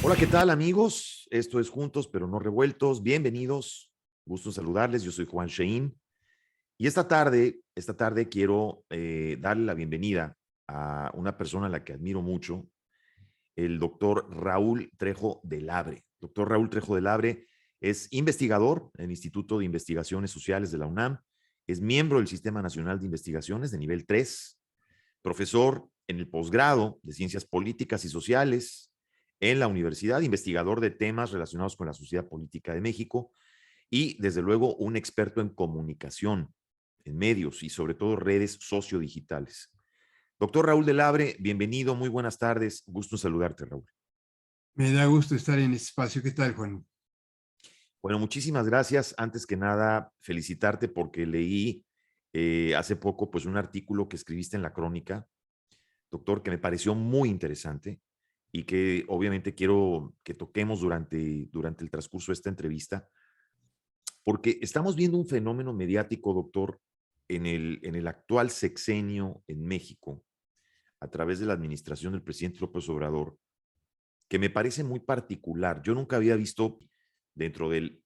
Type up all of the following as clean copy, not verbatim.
Hola, ¿qué tal, amigos? Esto es Juntos pero no revueltos. Bienvenidos. Gusto en saludarles. Yo soy Juan Shein. Y esta tarde quiero darle la bienvenida a una persona a la que admiro mucho, el doctor Raúl Trejo del Abre. Doctor Raúl Trejo del Abre es investigador en el Instituto de Investigaciones Sociales de la UNAM, es miembro del Sistema Nacional de Investigaciones de nivel 3, profesor en el posgrado de Ciencias Políticas y Sociales en la universidad, investigador de temas relacionados con la sociedad política de México y, desde luego, un experto en comunicación, en medios y sobre todo redes sociodigitales. Doctor Raúl del Abre, bienvenido, muy buenas tardes, gusto en saludarte, Raúl. Me da gusto estar en este espacio. ¿Qué tal, Juan? Bueno, muchísimas gracias. Antes que nada, felicitarte porque leí hace poco pues un artículo que escribiste en La Crónica, doctor, que me pareció muy interesante y que obviamente quiero que toquemos durante el transcurso de esta entrevista, porque estamos viendo un fenómeno mediático, doctor, en el actual sexenio en México, a través de la administración del presidente López Obrador, que me parece muy particular. Yo nunca había visto dentro de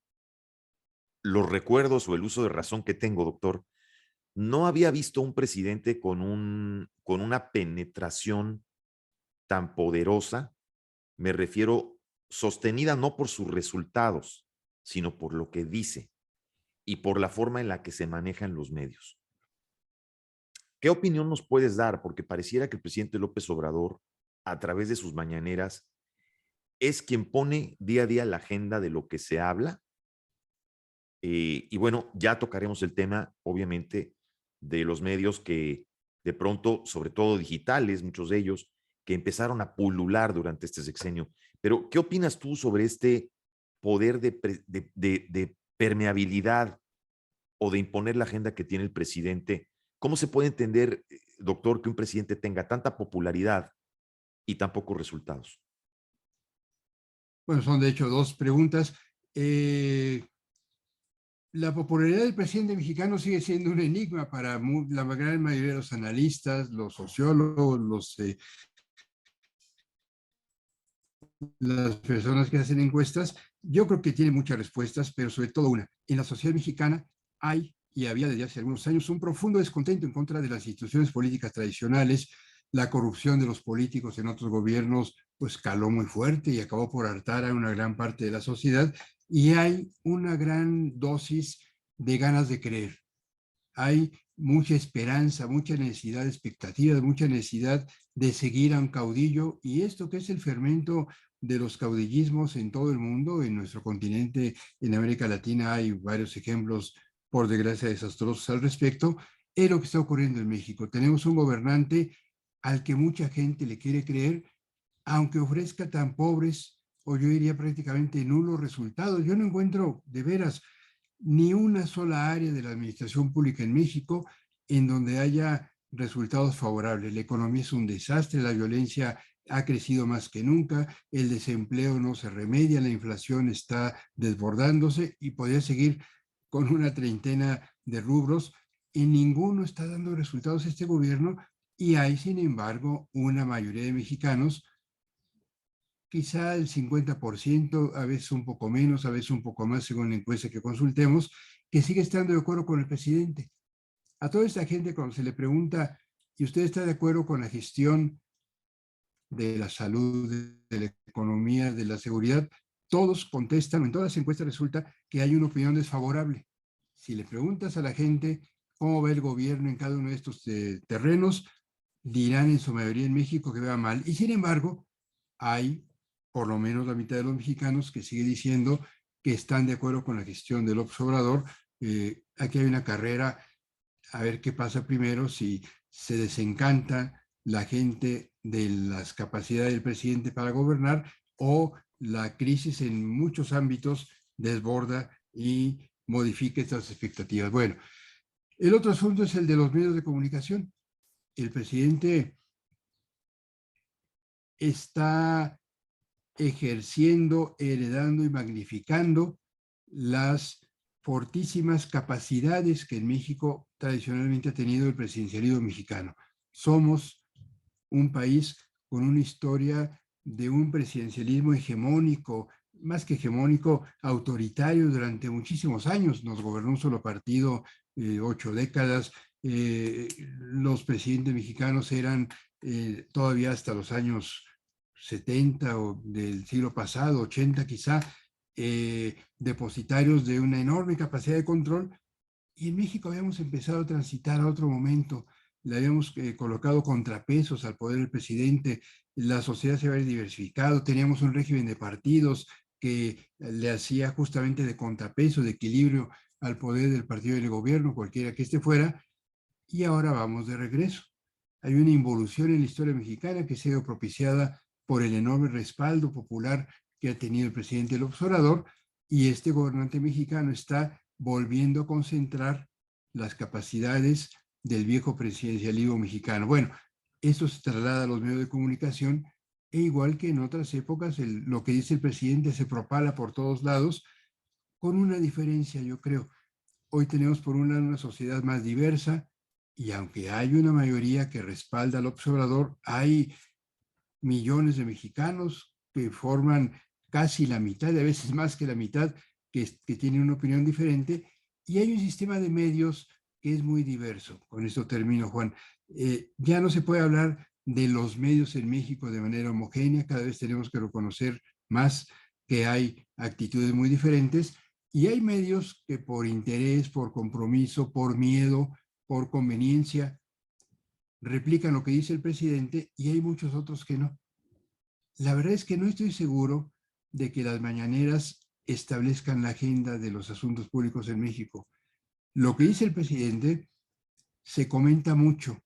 los recuerdos o el uso de razón que tengo, doctor, no había visto un presidente con una penetración tan poderosa, me refiero sostenida no por sus resultados, sino por lo que dice y por la forma en la que se manejan los medios. ¿Qué opinión nos puedes dar? Porque pareciera que el presidente López Obrador, a través de sus mañaneras, es quien pone día a día la agenda de lo que se habla. Y bueno, ya tocaremos el tema, obviamente, de los medios que de pronto, sobre todo digitales, muchos de ellos, que empezaron a pulular durante este sexenio. Pero, ¿qué opinas tú sobre este poder de permeabilidad o de imponer la agenda que tiene el presidente? ¿Cómo se puede entender, doctor, que un presidente tenga tanta popularidad y tan pocos resultados? Bueno, son de hecho dos preguntas. La popularidad del presidente mexicano sigue siendo un enigma para la gran mayoría de los analistas, los sociólogos, las personas que hacen encuestas. Yo creo que tiene muchas respuestas, pero sobre todo una. En la sociedad mexicana hay, y había desde hace algunos años, un profundo descontento en contra de las instituciones políticas tradicionales. La corrupción de los políticos en otros gobiernos pues caló muy fuerte y acabó por hartar a una gran parte de la sociedad, y hay una gran dosis de ganas de creer. Hay mucha esperanza, mucha necesidad de expectativas, mucha necesidad de seguir a un caudillo, y esto que es el fermento de los caudillismos en todo el mundo, en nuestro continente, en América Latina hay varios ejemplos, por desgracia, desastrosos al respecto, es lo que está ocurriendo en México. Tenemos un gobernante al que mucha gente le quiere creer, aunque ofrezca tan pobres, o yo diría prácticamente nulos resultados. Yo no encuentro de veras ni una sola área de la administración pública en México en donde haya resultados favorables. La economía es un desastre, la violencia ha crecido más que nunca, el desempleo no se remedia, la inflación está desbordándose, y podría seguir con una treintena de rubros. Y ninguno está dando resultados este gobierno, y hay, sin embargo, una mayoría de mexicanos, quizá el 50%, a veces un poco menos, a veces un poco más, según la encuesta que consultemos, que sigue estando de acuerdo con el presidente. A toda esta gente, cuando se le pregunta, ¿y usted está de acuerdo con la gestión de la salud, de la economía, de la seguridad? Todos contestan, en todas las encuestas resulta que hay una opinión desfavorable. Si le preguntas a la gente cómo va el gobierno en cada uno de estos terrenos, dirán en su mayoría en México que va mal. Y sin embargo, hay por lo menos la mitad de los mexicanos que sigue diciendo que están de acuerdo con la gestión del López Obrador. Aquí hay una carrera a ver qué pasa primero, si se desencanta la gente de las capacidades del presidente para gobernar, o la crisis en muchos ámbitos desborda y modifica estas expectativas. Bueno, el otro asunto es el de los medios de comunicación. El presidente está ejerciendo, heredando y magnificando las fortísimas capacidades que en México tradicionalmente ha tenido el presidencialismo mexicano. Somos un país con una historia de un presidencialismo hegemónico, más que hegemónico, autoritario durante muchísimos años. Nos gobernó un solo partido, 8 décadas. Los presidentes mexicanos eran todavía hasta los años 70 o del siglo pasado, 80 quizá, depositarios de una enorme capacidad de control. Y en México habíamos empezado a transitar a otro momento, le habíamos colocado contrapesos al poder del presidente, la sociedad se había diversificado, teníamos un régimen de partidos que le hacía justamente de contrapeso, de equilibrio al poder del partido del gobierno, cualquiera que este fuera, y ahora vamos de regreso. Hay una involución en la historia mexicana que ha sido propiciada por el enorme respaldo popular que ha tenido el presidente López Obrador, y este gobernante mexicano está volviendo a concentrar las capacidades del viejo presidencialismo mexicano. Bueno, esto se traslada a los medios de comunicación e igual que en otras épocas, lo que dice el presidente se propala por todos lados, con una diferencia, yo creo. Hoy tenemos por un lado una sociedad más diversa y aunque hay una mayoría que respalda al observador, hay millones de mexicanos que forman casi la mitad, a veces más que la mitad, que tienen una opinión diferente, y hay un sistema de medios que es muy diverso. Con esto termino, Juan. Ya no se puede hablar de los medios en México de manera homogénea, cada vez tenemos que reconocer más que hay actitudes muy diferentes, y hay medios que por interés, por compromiso, por miedo, por conveniencia, replican lo que dice el presidente, y hay muchos otros que no. La verdad es que no estoy seguro de que las mañaneras establezcan la agenda de los asuntos públicos en México. Lo que dice el presidente se comenta mucho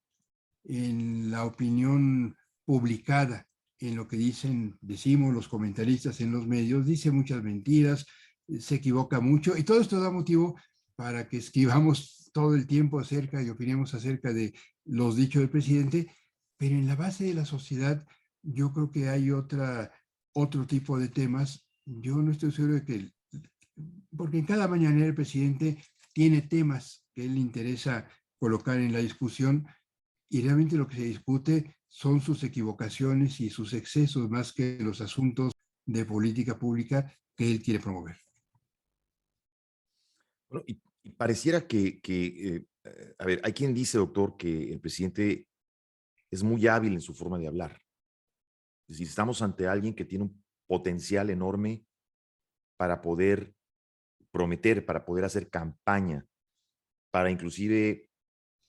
en la opinión publicada, en lo que decimos los comentaristas en los medios, dice muchas mentiras, se equivoca mucho, y todo esto da motivo para que escribamos todo el tiempo acerca y opinemos acerca de los dichos del presidente, pero en la base de la sociedad yo creo que hay otro tipo de temas. Yo no estoy seguro de que, porque en cada mañanera el presidente tiene temas que él le interesa colocar en la discusión, y realmente lo que se discute son sus equivocaciones y sus excesos más que los asuntos de política pública que él quiere promover. Bueno, y pareciera a ver, hay quien dice, doctor, que el presidente es muy hábil en su forma de hablar. Es decir, estamos ante alguien que tiene un potencial enorme para poder prometer, para poder hacer campaña, para inclusive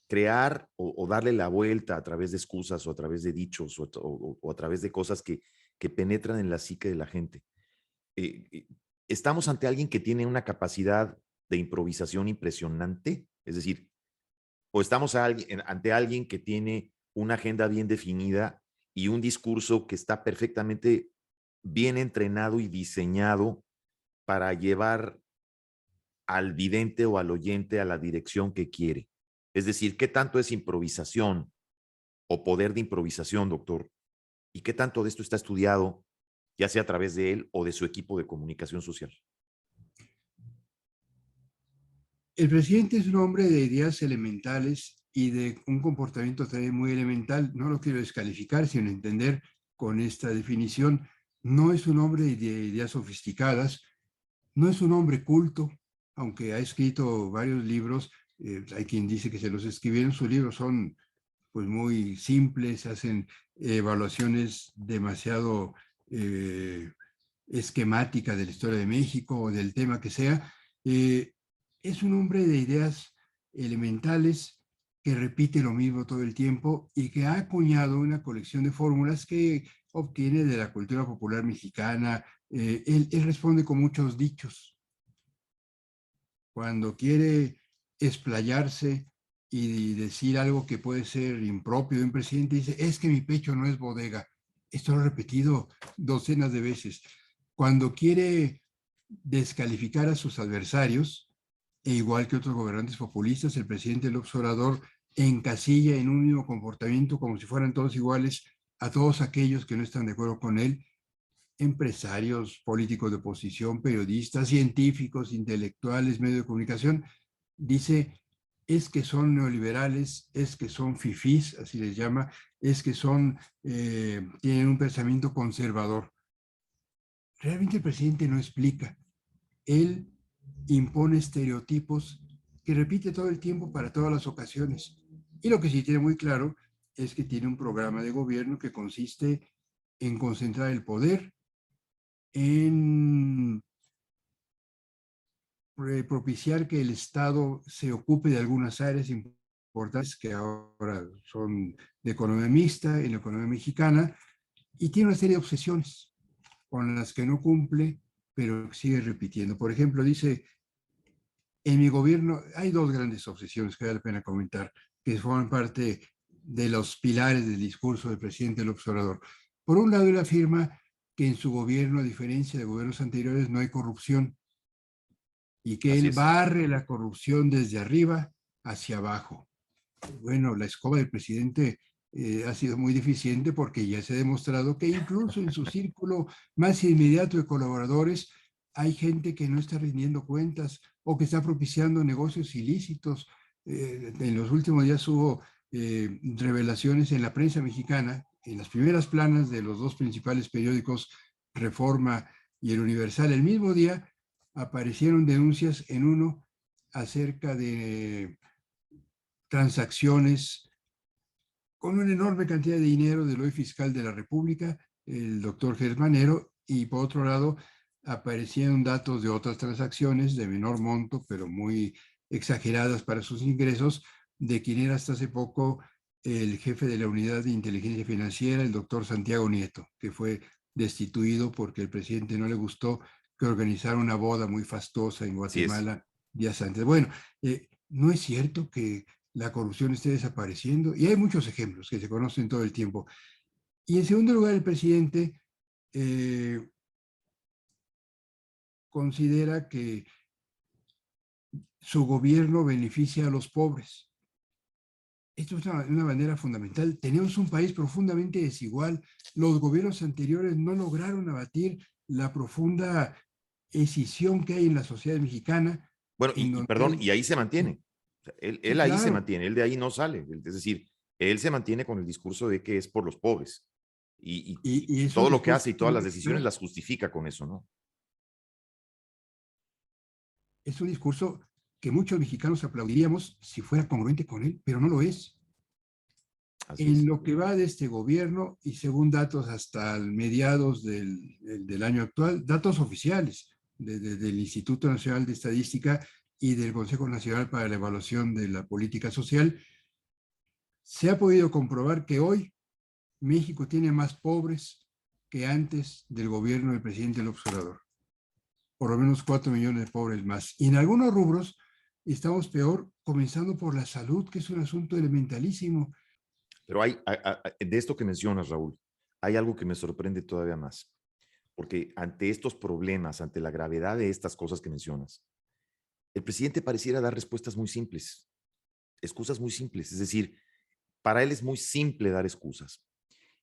crear o darle la vuelta a través de excusas o a través de dichos o a través de cosas que penetran en la psique de la gente. Estamos ante alguien que tiene una capacidad de improvisación impresionante, es decir, o estamos ante alguien que tiene una agenda bien definida y un discurso que está perfectamente bien entrenado y diseñado para llevar al vidente o al oyente a la dirección que quiere. Es decir, ¿qué tanto es improvisación o poder de improvisación, doctor? ¿Y qué tanto de esto está estudiado, ya sea a través de él o de su equipo de comunicación social? El presidente es un hombre de ideas elementales y de un comportamiento también muy elemental. No lo quiero descalificar, sino entender con esta definición. No es un hombre de ideas sofisticadas, no es un hombre culto, aunque ha escrito varios libros. Hay quien dice que se los escribieron. Sus libros son pues muy simples, hacen evaluaciones demasiado esquemáticas de la historia de México o del tema que sea. Es un hombre de ideas elementales que repite lo mismo todo el tiempo y que ha acuñado una colección de fórmulas que obtiene de la cultura popular mexicana. Él responde con muchos dichos. Cuando quiere explayarse y decir algo que puede ser impropio de un presidente, dice, es que mi pecho no es bodega. Esto lo he repetido docenas de veces. Cuando quiere descalificar a sus adversarios, e igual que otros gobernantes populistas, el presidente López Obrador encasilla en un mismo comportamiento como si fueran todos iguales a todos aquellos que no están de acuerdo con él, empresarios, políticos de oposición, periodistas, científicos, intelectuales, medios de comunicación. Dice, es que son neoliberales, es que son fifís, así les llama, es que son, tienen un pensamiento conservador. Realmente el presidente no explica. Él impone estereotipos que repite todo el tiempo para todas las ocasiones. Y lo que sí tiene muy claro es que tiene un programa de gobierno que consiste en concentrar el poder, en propiciar que el Estado se ocupe de algunas áreas importantes que ahora son de economía mixta en la economía mexicana, y tiene una serie de obsesiones con las que no cumple, pero sigue repitiendo. Por ejemplo, dice, en mi gobierno hay dos grandes obsesiones que vale la pena comentar, que forman parte de los pilares del discurso del presidente López Obrador. Por un lado, él afirma que en su gobierno, a diferencia de gobiernos anteriores, no hay corrupción y que Así él es. barre la corrupción desde arriba hacia abajo. Bueno, la escoba del presidente ha sido muy deficiente porque ya se ha demostrado que incluso en su círculo más inmediato de colaboradores hay gente que no está rindiendo cuentas o que está propiciando negocios ilícitos. En los últimos días hubo revelaciones en la prensa mexicana, en las primeras planas de los dos principales periódicos, Reforma y El Universal, el mismo día aparecieron denuncias en uno acerca de transacciones con una enorme cantidad de dinero del hoy fiscal de la República, el doctor Germanero, y por otro lado aparecieron datos de otras transacciones de menor monto, pero muy exageradas para sus ingresos, de quien era hasta hace poco el jefe de la unidad de inteligencia financiera, el doctor Santiago Nieto, que fue destituido porque el presidente no le gustó que organizara una boda muy fastuosa en Así es. Guatemala días antes. Bueno, no es cierto que la corrupción esté desapareciendo, y hay muchos ejemplos que se conocen todo el tiempo. Y en segundo lugar, el presidente eh, considera que su gobierno beneficia a los pobres. Esto es una manera fundamental. Tenemos un país profundamente desigual. Los gobiernos anteriores no lograron abatir la profunda escisión que hay en la sociedad mexicana, Bueno, en y donde perdón, hay... y ahí se mantiene. O sea, Sí, él ahí se claro. mantiene, él de ahí no sale. Es decir, él se mantiene con el discurso de que es por los pobres. Y Y es un todo lo que discurso hace y todas las decisiones las justifica con eso, ¿no? es un discurso que muchos mexicanos aplaudiríamos si fuera congruente con él, pero no lo es. Así En es. lo que va de este gobierno, y según datos hasta mediados del año actual, datos oficiales del Instituto Nacional de Estadística y del Consejo Nacional para la Evaluación de la Política Social, se ha podido comprobar que hoy México tiene más pobres que antes del gobierno del presidente López Obrador. Por lo menos 4 millones de pobres más. Y en algunos rubros estamos peor, comenzando por la salud, que es un asunto elementalísimo. Pero de esto que mencionas, Raúl, hay algo que me sorprende todavía más. Porque ante estos problemas, ante la gravedad de estas cosas que mencionas, el presidente pareciera dar respuestas muy simples, excusas muy simples. Es decir, para él es muy simple dar excusas.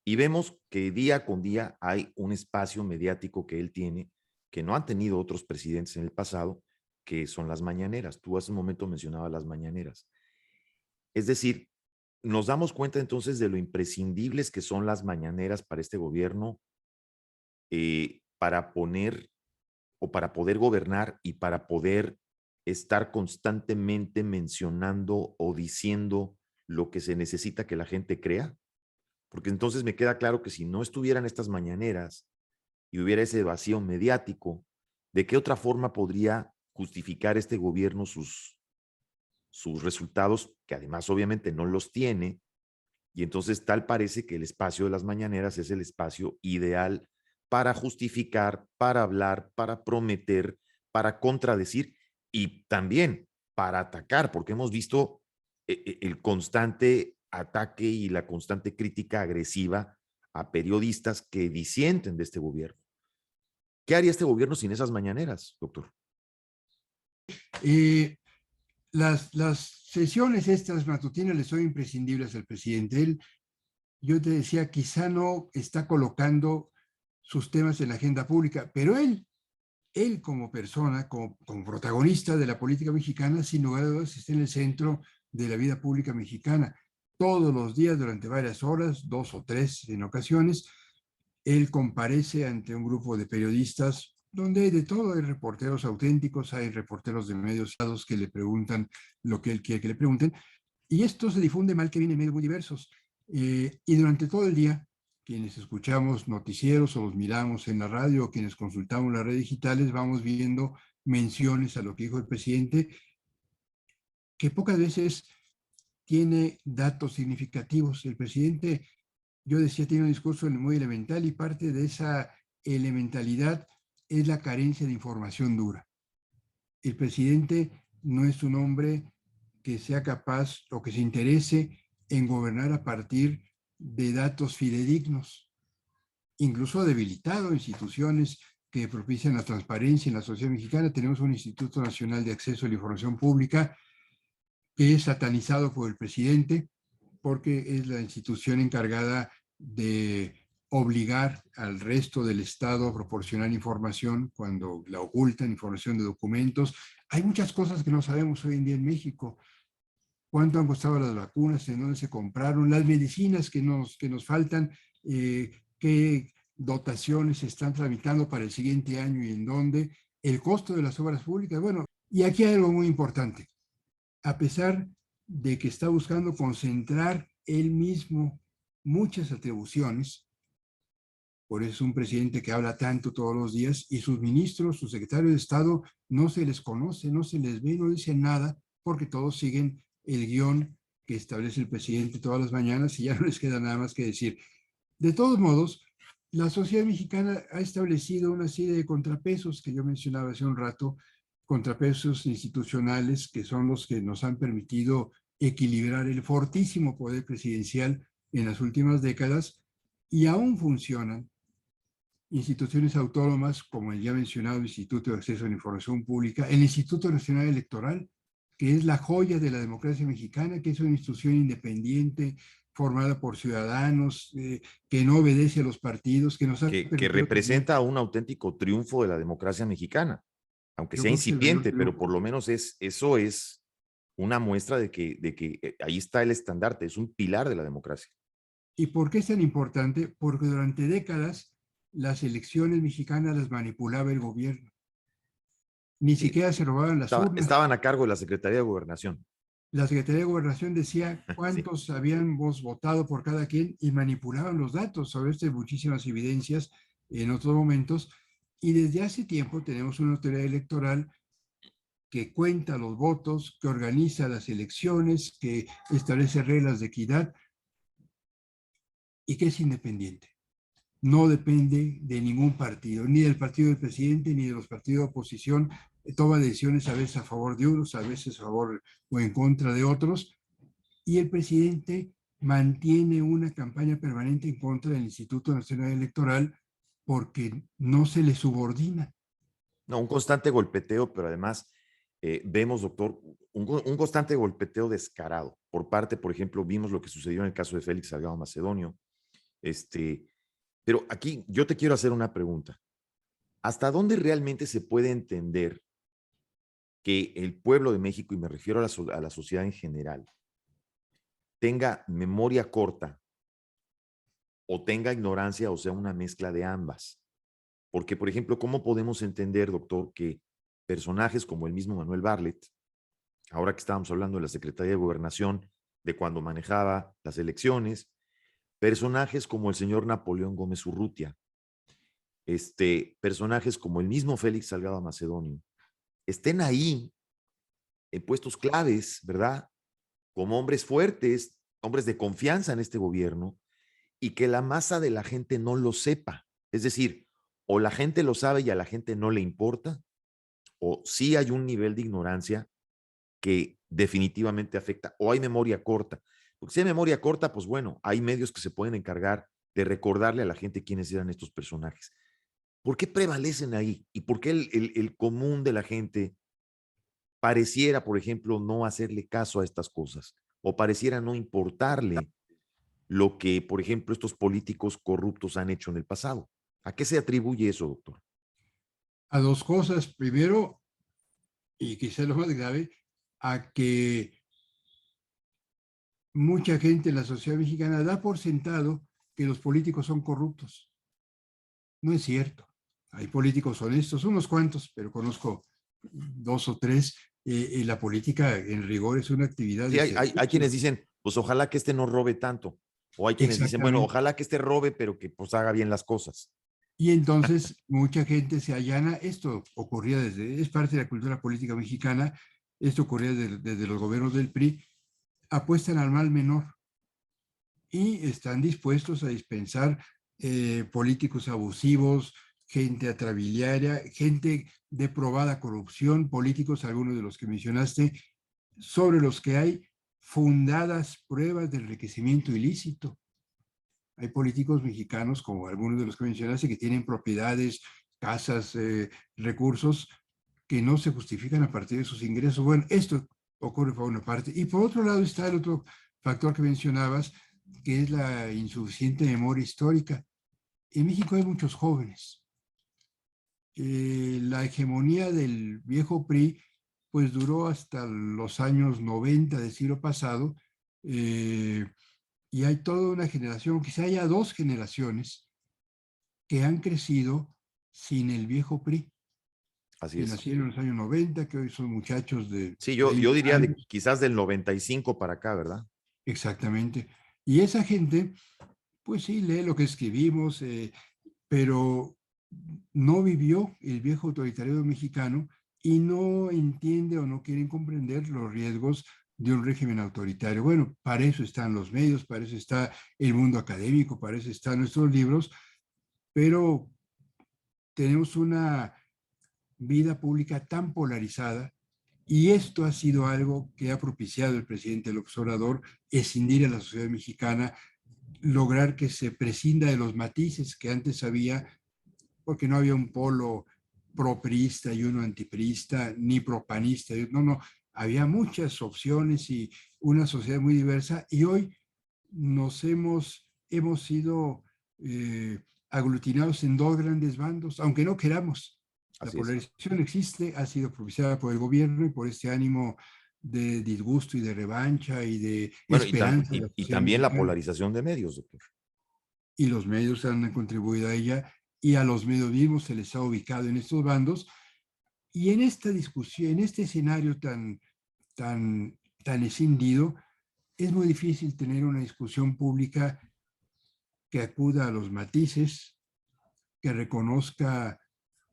Y vemos que día con día hay un espacio mediático que él tiene, que no han tenido otros presidentes en el pasado, que son las mañaneras. Tú hace un momento mencionabas las mañaneras. Es decir, nos damos cuenta entonces de lo imprescindibles que son las mañaneras para este gobierno, para poner o para poder gobernar y para poder estar constantemente mencionando o diciendo lo que se necesita que la gente crea. Porque entonces me queda claro que si no estuvieran estas mañaneras y hubiera ese vacío mediático, ¿de qué otra forma podría justificar este gobierno sus resultados, que además obviamente no los tiene? Y entonces tal parece que el espacio de las mañaneras es el espacio ideal para justificar, para hablar, para prometer, para contradecir y también para atacar, porque hemos visto el constante ataque y la constante crítica agresiva a periodistas que disienten de este gobierno. ¿Qué haría este gobierno sin esas mañaneras, doctor? Eh, las sesiones estas matutinas le son imprescindibles al presidente. Él, yo te decía, quizá no está colocando sus temas en la agenda pública, pero él él como persona, como protagonista de la política mexicana, sin lugar a dudas, está en el centro de la vida pública mexicana. Todos los días, durante varias horas, 2 o 3 en ocasiones, él comparece ante un grupo de periodistas donde hay de todo, hay reporteros auténticos, hay reporteros de medios que le preguntan lo que él quiere que le pregunten, y esto se difunde mal que viene en medios muy diversos. Y durante todo el día, quienes escuchamos noticieros o los miramos en la radio o quienes consultamos las redes digitales, vamos viendo menciones a lo que dijo el presidente, que pocas veces tiene datos significativos. El presidente, yo decía, tiene un discurso muy elemental y parte de esa elementalidad es la carencia de información dura. El presidente no es un hombre que sea capaz o que se interese en gobernar a partir de datos fidedignos. Incluso ha debilitado instituciones que propician la transparencia en la sociedad mexicana. Tenemos un Instituto Nacional de Acceso a la Información Pública que es satanizado por el presidente porque es la institución encargada de obligar al resto del Estado a proporcionar información cuando la ocultan, información de documentos. Hay muchas cosas que no sabemos hoy en día en México. ¿Cuánto han costado las vacunas? ¿En dónde se compraron? Las medicinas que nos faltan, qué dotaciones se están tramitando para el siguiente año y en dónde, el costo de las obras públicas. Bueno, y aquí hay algo muy importante. A pesar de que está buscando concentrar él mismo muchas atribuciones, por eso es un presidente que habla tanto todos los días y sus ministros, sus secretarios de Estado, no se les conoce, no se les ve, no dicen nada, porque todos siguen el guión que establece el presidente todas las mañanas y ya no les queda nada más que decir. De todos modos, la sociedad mexicana ha establecido una serie de contrapesos que yo mencionaba hace un rato, contrapesos institucionales que son los que nos han permitido equilibrar el fortísimo poder presidencial en las últimas décadas y aún funcionan instituciones autónomas como el ya mencionado Instituto de Acceso a la Información Pública, el Instituto Nacional Electoral, que es la joya de la democracia mexicana, que es una institución independiente, formada por ciudadanos, que no obedece a los partidos, que nos ha que permitido tener, representa un auténtico triunfo de la democracia mexicana, aunque yo sea creo que es el mayor incipiente, pero por triunfo. lo menos eso es una muestra de que ahí está el estandarte, es un pilar de la democracia. ¿Y por qué es tan importante? Porque durante décadas las elecciones mexicanas las manipulaba el gobierno. Ni Sí, siquiera se robaban las urnas. estaban a cargo de la Secretaría de Gobernación. La Secretaría de Gobernación decía Sí. cuántos habíamos votado por cada quien y manipulaban los datos. Sobre esto hay muchísimas evidencias en otros momentos. Y desde hace tiempo tenemos una autoridad electoral que cuenta los votos, que organiza las elecciones, que establece reglas de equidad y que es independiente. No depende de ningún partido, ni del partido del presidente, ni de los partidos de oposición. Toma decisiones a veces a favor de unos, a veces a favor o en contra de otros. Y el presidente mantiene una campaña permanente en contra del Instituto Nacional Electoral porque no se le subordina. No, un constante golpeteo, pero además vemos, doctor, un constante golpeteo descarado por parte, por ejemplo, vimos lo que sucedió en el caso de Félix Salgado Macedonio. Este, pero aquí yo te quiero hacer una pregunta. ¿Hasta dónde realmente se puede entender que el pueblo de México, y me refiero a la sociedad en general, tenga memoria corta o tenga ignorancia o sea una mezcla de ambas? Porque, por ejemplo, ¿cómo podemos entender, doctor, que personajes como el mismo Manuel Bartlett, ahora que estábamos hablando de la Secretaría de Gobernación, de cuando manejaba las elecciones, personajes como el señor Napoleón Gómez Urrutia, personajes como el mismo Félix Salgado Macedonio, estén ahí en puestos claves, ¿verdad? Como hombres fuertes, hombres de confianza en este gobierno, y que la masa de la gente no lo sepa? Es decir, o la gente lo sabe y a la gente no le importa, o sí hay un nivel de ignorancia que definitivamente afecta, o hay memoria corta. Porque si hay memoria corta, pues bueno, hay medios que se pueden encargar de recordarle a la gente quiénes eran estos personajes. ¿Por qué prevalecen ahí? ¿Y por qué el común de la gente pareciera, por ejemplo, no hacerle caso a estas cosas? O pareciera no importarle lo que, por ejemplo, estos políticos corruptos han hecho en el pasado. ¿A qué se atribuye eso, doctor? A dos cosas. Primero, y quizás lo más grave, a que mucha gente en la sociedad mexicana da por sentado que los políticos son corruptos. No es cierto. Hay políticos honestos, unos cuantos, pero conozco dos o tres. La política, en rigor, es una actividad Sí, de hay quienes servicio. dicen, pues ojalá que este no robe tanto. O hay quienes dicen, bueno, Exactamente. ojalá que este robe, pero que pues haga bien las cosas. Y entonces mucha gente se allana. Esto ocurría es parte de la cultura política mexicana. Esto ocurría desde los gobiernos del PRI. Apuestan al mal menor y están dispuestos a dispensar políticos abusivos, gente atrabiliaria, gente de probada corrupción, políticos, algunos de los que mencionaste, sobre los que hay fundadas pruebas de enriquecimiento ilícito. Hay políticos mexicanos, como algunos de los que mencionaste, que tienen propiedades, casas, recursos que no se justifican a partir de sus ingresos. Bueno, esto ocurre por una parte. Y por otro lado está el otro factor que mencionabas, que es la insuficiente memoria histórica. En México hay muchos jóvenes. La hegemonía del viejo PRI pues duró hasta los años 90 del siglo pasado, eh, y hay toda una generación, quizá haya dos generaciones que han crecido sin el viejo PRI, Así que es. nacieron en los años 90, que hoy son muchachos de Sí, yo 20 diría de años, quizás del 95 para acá, ¿verdad? exactamente. Y esa gente, pues sí, lee lo que escribimos, pero no vivió el viejo autoritarismo mexicano y no entiende o no quieren comprender los riesgos de un régimen autoritario. Bueno, para eso están los medios, para eso está el mundo académico, para eso están nuestros libros, pero tenemos una vida pública tan polarizada y esto ha sido algo que ha propiciado el presidente López Obrador, escindir a la sociedad mexicana, lograr que se prescinda de los matices que antes había, porque no había un polo propriista y uno antipriista, ni propanista, no, no, había muchas opciones y una sociedad muy diversa y hoy hemos sido aglutinados en dos grandes bandos, aunque no queramos. La Así es. polarización existe, ha sido propiciada por el gobierno y por este ánimo de disgusto y de revancha y de Bueno, esperanza de la y sociedad también la mexicana. polarización de medios, doctor. Y los medios han contribuido a ella y a los medios mismos se les ha ubicado en estos bandos. Y en esta discusión, en este escenario tan escindido, es muy difícil tener una discusión pública que acuda a los matices, que reconozca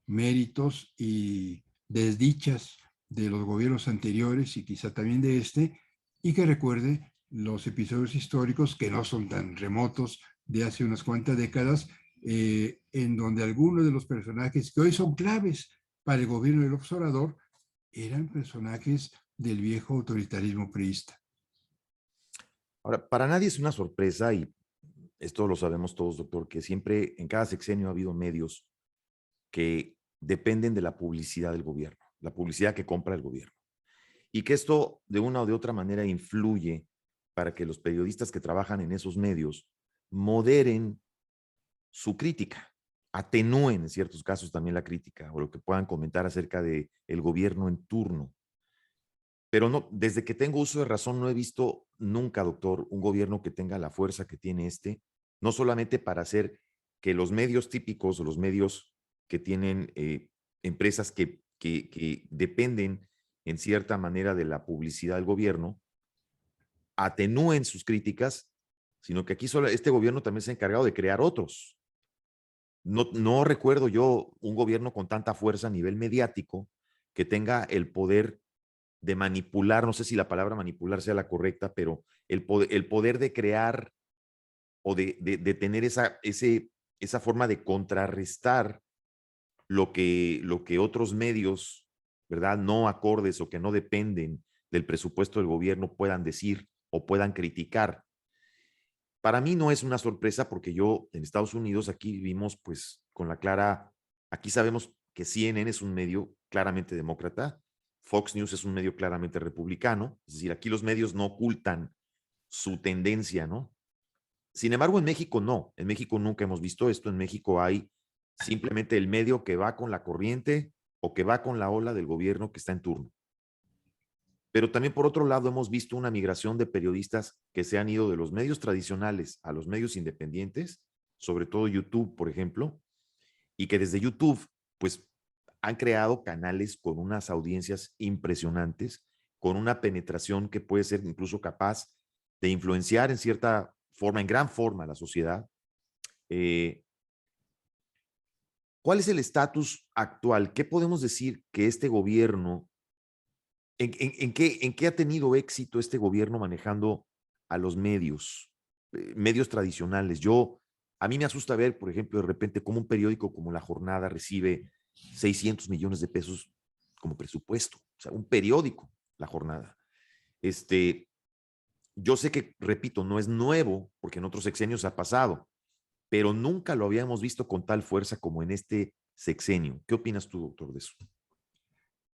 méritos y desdichas de los gobiernos anteriores y quizá también de este, y que recuerde los episodios históricos que no son tan remotos de hace unas cuantas décadas, en donde algunos de los personajes que hoy son claves para el gobierno del observador eran personajes del viejo autoritarismo priista. Ahora, para nadie es una sorpresa, y esto lo sabemos todos, doctor, que siempre en cada sexenio ha habido medios que dependen de la publicidad del gobierno, la publicidad que compra el gobierno. Y que esto de una o de otra manera influye para que los periodistas que trabajan en esos medios moderen su crítica, atenúen en ciertos casos también la crítica o lo que puedan comentar acerca de el gobierno en turno. Pero no, desde que tengo uso de razón no he visto nunca, doctor, un gobierno que tenga la fuerza que tiene este, no solamente para hacer que los medios típicos o los medios que tienen empresas que dependen en cierta manera de la publicidad del gobierno, atenúen sus críticas, sino que aquí solo este gobierno también se ha encargado de crear otros. No recuerdo yo un gobierno con tanta fuerza a nivel mediático que tenga el poder de manipular, no sé si la palabra manipular sea la correcta, pero el poder de crear o de tener esa forma de contrarrestar lo que otros medios, ¿verdad? No acordes o que no dependen del presupuesto del gobierno puedan decir o puedan criticar. Para mí no es una sorpresa porque yo en Estados Unidos aquí vivimos pues con la clara, aquí sabemos que CNN es un medio claramente demócrata, Fox News es un medio claramente republicano, es decir, aquí los medios no ocultan su tendencia, ¿no? Sin embargo, en México no, en México nunca hemos visto esto, en México hay simplemente el medio que va con la corriente o que va con la ola del gobierno que está en turno. Pero también, por otro lado, hemos visto una migración de periodistas que se han ido de los medios tradicionales a los medios independientes, sobre todo YouTube, por ejemplo, y que desde YouTube, pues, han creado canales con unas audiencias impresionantes, con una penetración que puede ser incluso capaz de influenciar en cierta forma, en gran forma, a la sociedad. Eh, ¿Cuál es el estatus actual? ¿Qué podemos decir que este gobierno, en qué ha tenido éxito este gobierno manejando a los medios, medios tradicionales? A mí me asusta ver, por ejemplo, de repente cómo un periódico como La Jornada recibe 600 millones de pesos como presupuesto. O sea, un periódico, La Jornada. Yo sé que, repito, no es nuevo, porque en otros sexenios ha pasado, pero nunca lo habíamos visto con tal fuerza como en este sexenio. ¿Qué opinas tú, doctor, de eso?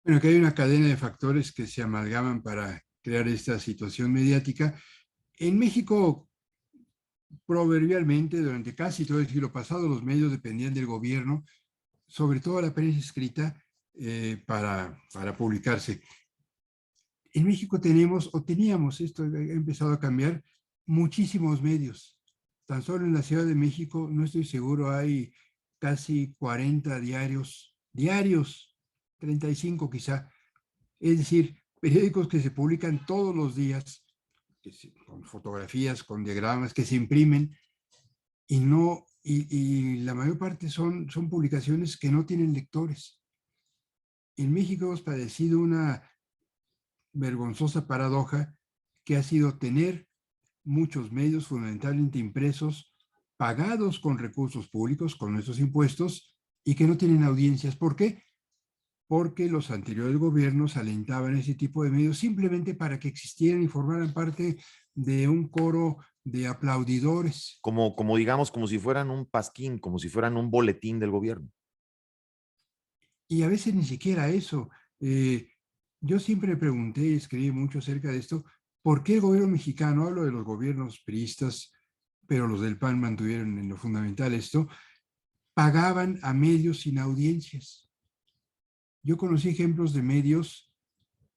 Bueno, que hay una cadena de factores que se amalgaman para crear esta situación mediática. En México, proverbialmente, durante casi todo el siglo pasado, los medios dependían del gobierno, sobre todo la prensa escrita, para publicarse. En México tenemos, o teníamos, esto ha empezado a cambiar, muchísimos medios. Tan solo en la Ciudad de México, no estoy seguro, hay casi 40 diarios, 35 quizá. Es decir, periódicos que se publican todos los días, con fotografías, con diagramas, que se imprimen y no, y la mayor parte son publicaciones que no tienen lectores. En México hemos padecido una vergonzosa paradoja que ha sido tener muchos medios fundamentalmente impresos, pagados con recursos públicos, con nuestros impuestos, y que no tienen audiencias. ¿Por qué? Porque los anteriores gobiernos alentaban ese tipo de medios simplemente para que existieran y formaran parte de un coro de aplaudidores. Como digamos, como si fueran un pasquín, como si fueran un boletín del gobierno. Y a veces ni siquiera eso. Eh, yo siempre me pregunté y escribí mucho acerca de esto, ¿por qué el gobierno mexicano, hablo de los gobiernos priistas, pero los del PAN mantuvieron en lo fundamental esto, pagaban a medios sin audiencias? Yo conocí ejemplos de medios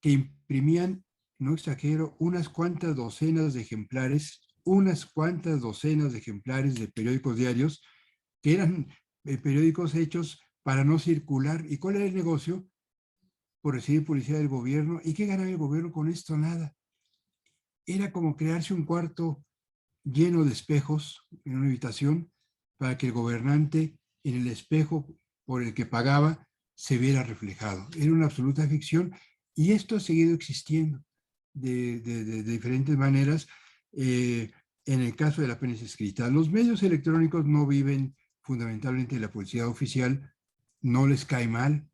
que imprimían, no exagero, unas cuantas docenas de ejemplares de periódicos diarios que eran periódicos hechos para no circular. ¿Y cuál era el negocio? Por recibir publicidad del gobierno. ¿Y qué ganaba el gobierno con esto? Nada. Era como crearse un cuarto lleno de espejos en una habitación para que el gobernante en el espejo por el que pagaba se viera reflejado. Era una absoluta ficción y esto ha seguido existiendo de diferentes maneras. En el caso de la prensa escrita, los medios electrónicos no viven fundamentalmente de la publicidad oficial, no les cae mal.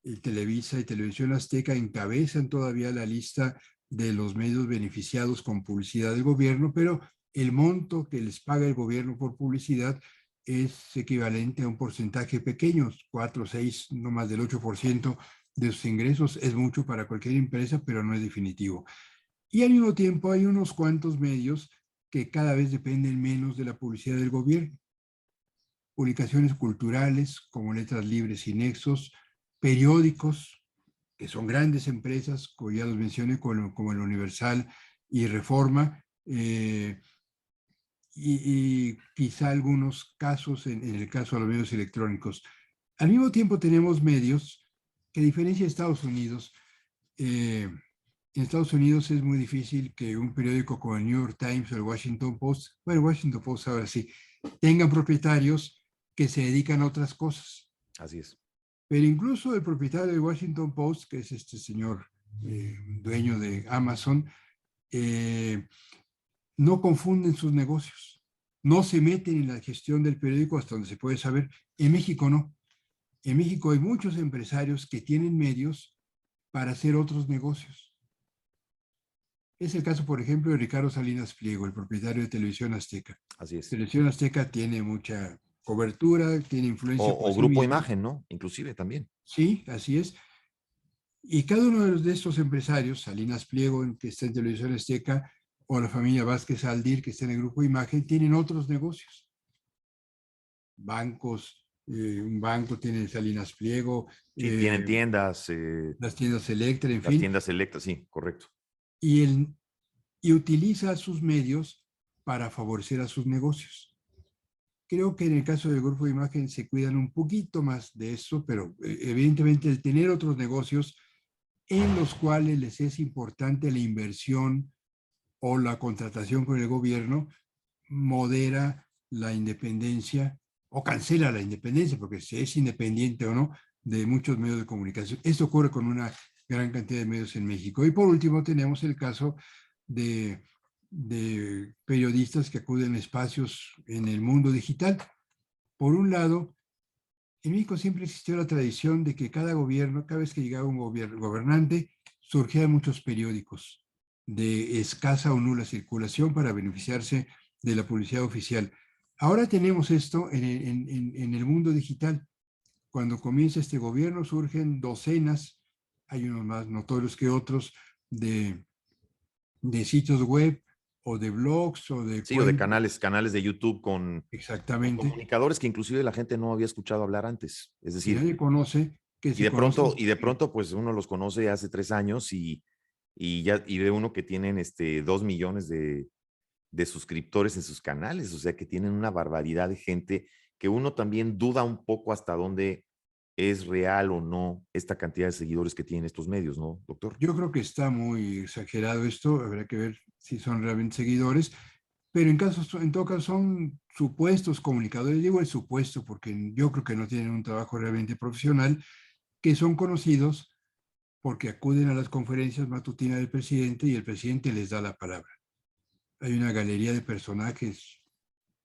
El Televisa y Televisión Azteca encabezan todavía la lista de los medios beneficiados con publicidad del gobierno, pero el monto que les paga el gobierno por publicidad es equivalente a un porcentaje pequeño, 4, 6, no más del 8% de sus ingresos. Es mucho para cualquier empresa, pero no es definitivo. Y al mismo tiempo hay unos cuantos medios que cada vez dependen menos de la publicidad del gobierno. Publicaciones culturales como Letras Libres y Nexos, periódicos que son grandes empresas, como ya los mencioné, como el Universal y Reforma, y quizá algunos casos en el caso de los medios electrónicos. Al mismo tiempo tenemos medios que, a diferencia de Estados Unidos, en Estados Unidos es muy difícil que un periódico como el New York Times o el Washington Post, bueno, el Washington Post ahora sí, tengan propietarios que se dedican a otras cosas. Así es. Pero incluso el propietario del Washington Post, que es este señor dueño de Amazon, no confunden sus negocios, no se meten en la gestión del periódico hasta donde se puede saber. En México no. En México hay muchos empresarios que tienen medios para hacer otros negocios. Es el caso, por ejemplo, de Ricardo Salinas Pliego, el propietario de Televisión Azteca. Así es. Televisión Azteca tiene mucha cobertura, tiene influencia por O sí Grupo mismo. Imagen, ¿no? Inclusive también. Sí, así es. Y cada uno de estos empresarios, Salinas Pliego, que está en Televisión Azteca, o la familia Vázquez Aldir, que está en el Grupo Imagen, tienen otros negocios. bancos, un banco tiene Salinas Pliego, Sí, tienen tiendas, las tiendas Electra, en las fin, tiendas Electra, sí, correcto. y, y utiliza sus medios para favorecer a sus negocios. Creo que en el caso del Grupo de Imagen se cuidan un poquito más de eso, pero evidentemente el tener otros negocios en los cuales les es importante la inversión o la contratación con el gobierno, modera la independencia o cancela la independencia, porque si es independiente o no, de muchos medios de comunicación. Esto ocurre con una gran cantidad de medios en México. Y por último tenemos el caso de periodistas que acuden a espacios en el mundo digital. Por un lado, en México siempre existió la tradición de que cada gobierno, cada vez que llegaba un gobernante, surgían muchos periódicos de escasa o nula circulación para beneficiarse de la publicidad oficial. Ahora tenemos esto en el mundo digital. Cuando comienza este gobierno surgen docenas, hay unos más notorios que otros, de sitios web o de blogs o de Sí, o de cuentas. canales de YouTube con Exactamente. comunicadores que inclusive la gente no había escuchado hablar antes. Es Que decir, nadie conoce, que se conocen. y de pronto, pues uno los conoce hace 3 años y ve uno que tienen 2 millones de suscriptores en sus canales, o sea que tienen una barbaridad de gente que uno también duda un poco hasta dónde es real o no esta cantidad de seguidores que tienen estos medios, ¿no, doctor? Yo creo que está muy exagerado esto, habrá que ver si son realmente seguidores, pero en todo caso son supuestos comunicadores, digo el supuesto porque yo creo que no tienen un trabajo realmente profesional, que son conocidos porque acuden a las conferencias matutinas del presidente y el presidente les da la palabra. Hay una galería de personajes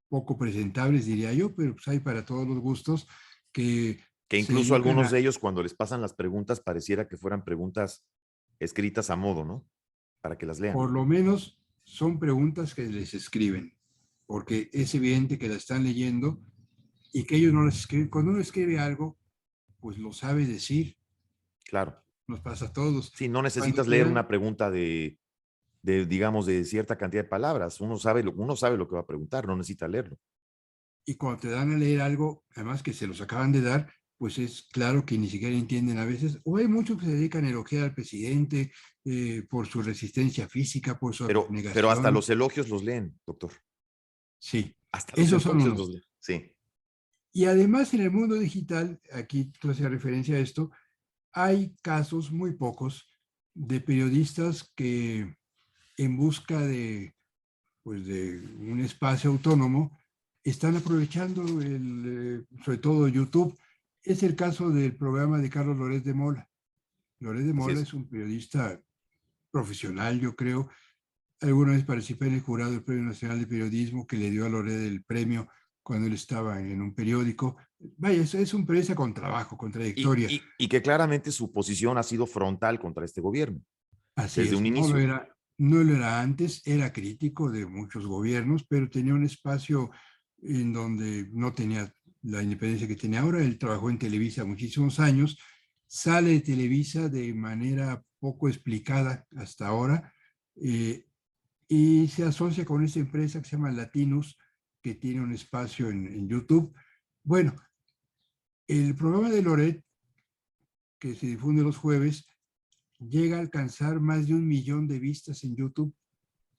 poco presentables, diría yo, pero pues hay para todos los gustos que Que se incluso dedican algunos de a, ellos cuando les pasan las preguntas pareciera que fueran preguntas escritas a modo, ¿no? Para que las lean. por lo menos son preguntas que les escriben, porque es evidente que la están leyendo y que ellos no las escriben. Cuando uno escribe algo, pues lo sabe decir, Claro. nos pasa a todos. Sí, no Cuando necesitas te leer dan, una pregunta digamos, de cierta cantidad de palabras. Uno sabe lo que va a preguntar, no necesita leerlo. y cuando te dan a leer algo, además que se los acaban de dar, pues es claro que ni siquiera entienden a veces, o hay muchos que se dedican a elogiar al presidente por su resistencia física, por su Pero hasta abnegación. los elogios los leen, doctor. Sí, Hasta los esos son elogios los unos. leen. Sí, Y además en el mundo digital, aquí tú hacías referencia a esto, hay casos muy pocos de periodistas que en busca pues de un espacio autónomo están aprovechando sobre todo YouTube. Es el caso del programa de Carlos Loret de Mola. Loret de así Mola es. es un periodista profesional, yo creo. Alguna vez participé en el jurado del Premio Nacional de Periodismo que le dio a Loret el premio cuando él estaba en un periódico. Vaya, es un periodista con trabajo, con trayectoria. Y que claramente su posición ha sido frontal contra este gobierno, Así desde es, un inicio. no lo era antes, era crítico de muchos gobiernos, pero tenía un espacio en donde no tenía la independencia que tiene ahora. Él trabajó en Televisa muchísimos años, sale de Televisa de manera poco explicada hasta ahora eh, y se asocia con esta empresa que se llama Latinus, que tiene un espacio en YouTube. Bueno, el programa de Loret, que se difunde los jueves, llega a alcanzar más de 1 millón de vistas en YouTube.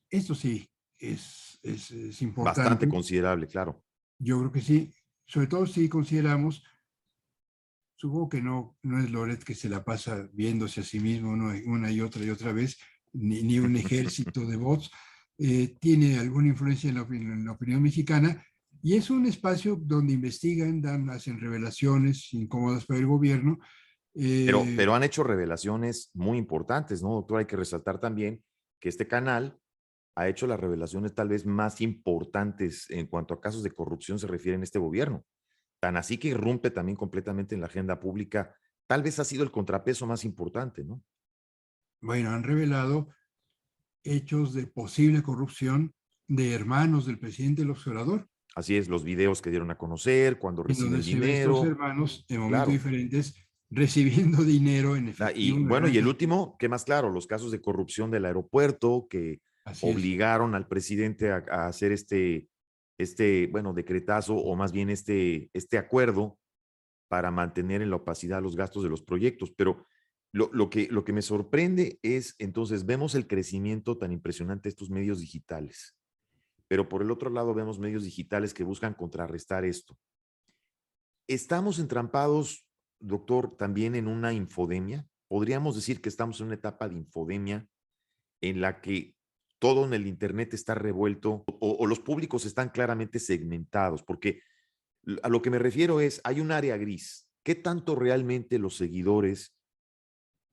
Esto sí es Bastante importante. considerable, claro. Yo creo que sí, sobre todo si consideramos, supongo que no es Loret que se la pasa viéndose a sí mismo una y otra vez, ni un ejército de bots, tiene alguna influencia en la opinión mexicana y es un espacio donde investigan, hacen revelaciones incómodas para el gobierno. Pero han hecho revelaciones muy importantes, ¿no, doctor? Hay que resaltar también que este canal ha hecho las revelaciones tal vez más importantes en cuanto a casos de corrupción se refiere en este gobierno. Tan así que irrumpe también completamente en la agenda pública. Tal vez ha sido el contrapeso más importante, ¿no? Bueno, han revelado hechos de posible corrupción de hermanos del presidente del observador, Así es, los videos que dieron a conocer, cuando en recibe donde el se ve a estos dinero, hermanos en momentos claro. diferentes recibiendo dinero en efectivo, Y una bueno, gran y el cantidad. último, ¿qué más claro? Los casos de corrupción del aeropuerto que Así es. obligaron al presidente a hacer bueno, decretazo o más bien este acuerdo para mantener en la opacidad los gastos de los proyectos. Pero lo que me sorprende es, entonces, vemos el crecimiento tan impresionante de estos medios digitales, pero por el otro lado vemos medios digitales que buscan contrarrestar esto. Estamos entrampados, doctor, también en una infodemia. Podríamos decir que estamos en una etapa de infodemia en la que todo en el Internet está revuelto o los públicos están claramente segmentados, porque a lo que me refiero es, hay un área gris. ¿Qué tanto realmente los seguidores,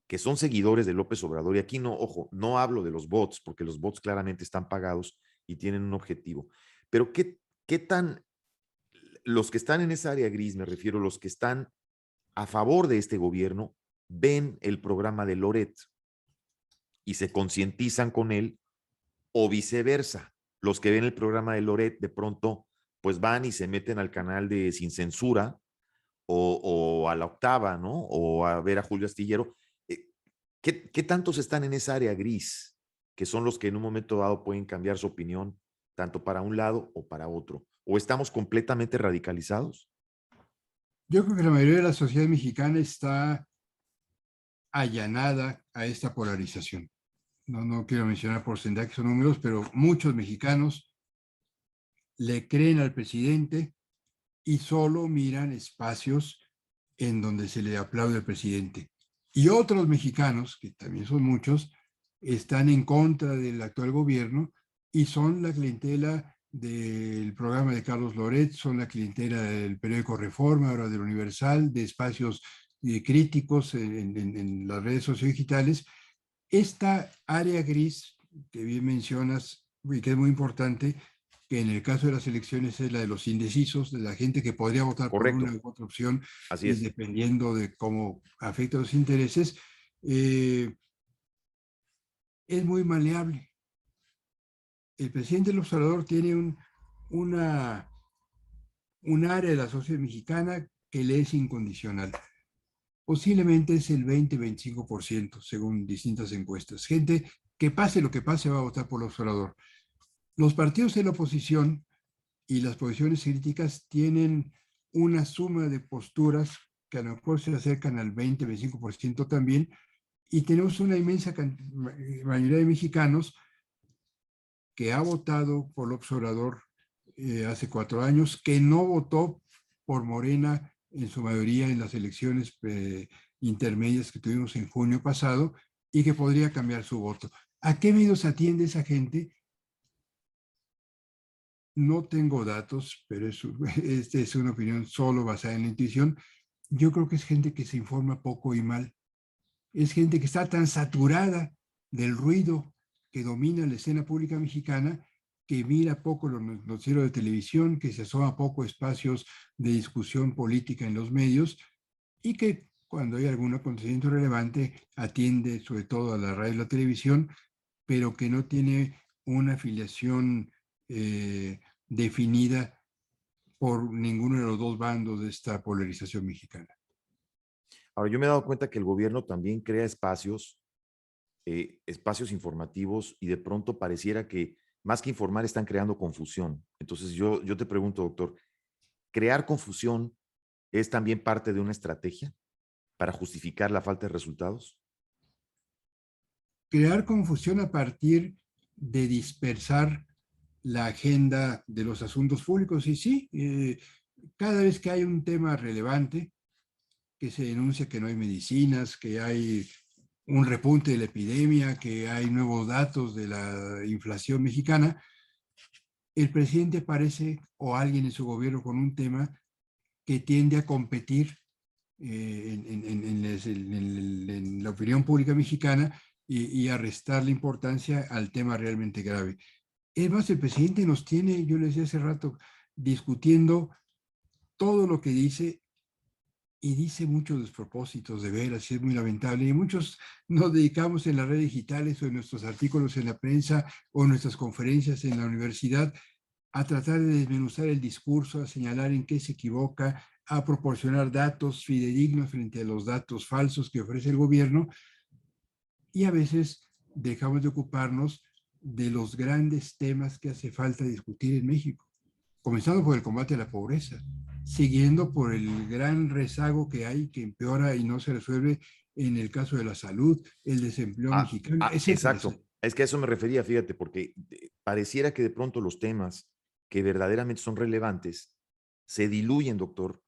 que son seguidores de López Obrador, y aquí no, ojo, no hablo de los bots, porque los bots claramente están pagados y tienen un objetivo, pero qué tan, los que están en esa área gris, me refiero, los que están a favor de este gobierno, ven el programa de Loret y se concientizan con él, o viceversa, los que ven el programa de Loret de pronto pues van y se meten al canal de Sin Censura o a La Octava, ¿no? O a ver a Julio Astillero. ¿Qué tantos están en esa área gris? Que son los que en un momento dado pueden cambiar su opinión, tanto para un lado o para otro. ¿O estamos completamente radicalizados? Yo creo que la mayoría de la sociedad mexicana está allanada a esta polarización. No quiero mencionar porcentajes o números, pero muchos mexicanos le creen al presidente y solo miran espacios en donde se le aplaude al presidente. Y otros mexicanos, que también son muchos, están en contra del actual gobierno y son la clientela del programa de Carlos Loret, son la clientela del periódico Reforma, ahora del Universal, de espacios críticos en las redes sociodigitales. Esta área gris que bien mencionas y que es muy importante, que en el caso de las elecciones es la de los indecisos, de la gente que podría votar por una Correcto, u otra opción así y es. dependiendo de cómo afecta los intereses, eh, es muy maleable. El presidente del observador tiene un área de la sociedad mexicana que le es incondicional. Posiblemente es el 20-25%, según distintas encuestas. Gente que pase lo que pase va a votar por el observador. Los partidos de la oposición y las posiciones críticas tienen una suma de posturas que a lo mejor se acercan al 20-25% también, y tenemos una inmensa mayoría de mexicanos que ha votado por el observador hace 4 años, que no votó por Morena en su mayoría en las elecciones intermedias que tuvimos en junio pasado y que podría cambiar su voto. ¿A qué medios atiende esa gente? No tengo datos, pero esta es una opinión solo basada en la intuición. Yo creo que es gente que se informa poco y mal. Es gente que está tan saturada del ruido que domina la escena pública mexicana, que mira poco los noticieros de televisión, que se asoma poco a espacios de discusión política en los medios y que cuando hay algún acontecimiento relevante atiende sobre todo a la radio y la televisión, pero que no tiene una afiliación definida por ninguno de los dos bandos de esta polarización mexicana. Ahora, yo me he dado cuenta que el gobierno también crea espacios informativos y de pronto pareciera que más que informar están creando confusión. Entonces yo te pregunto, doctor, ¿crear confusión es también parte de una estrategia para justificar la falta de resultados? Crear confusión a partir de dispersar la agenda de los asuntos públicos. Y sí, cada vez que hay un tema relevante, que se denuncia que no hay medicinas, que hay un repunte de la epidemia, que hay nuevos datos de la inflación mexicana, el presidente aparece o alguien en su gobierno con un tema que tiende a competir en la opinión pública mexicana y a restarle importancia al tema realmente grave. Es más, el presidente nos tiene, yo le decía hace rato, discutiendo todo lo que dice y dice muchos despropósitos de veras, y es muy lamentable. Y muchos nos dedicamos en las redes digitales o en nuestros artículos en la prensa o en nuestras conferencias en la universidad a tratar de desmenuzar el discurso, a señalar en qué se equivoca, a proporcionar datos fidedignos frente a los datos falsos que ofrece el gobierno, y a veces dejamos de ocuparnos de los grandes temas que hace falta discutir en México. comenzando por el combate a la pobreza, siguiendo por el gran rezago que hay, que empeora y no se resuelve en el caso de la salud, el desempleo mexicano, etcétera, Exacto. etcétera. Es que a eso me refería, fíjate, porque pareciera que de pronto los temas que verdaderamente son relevantes se diluyen, doctor,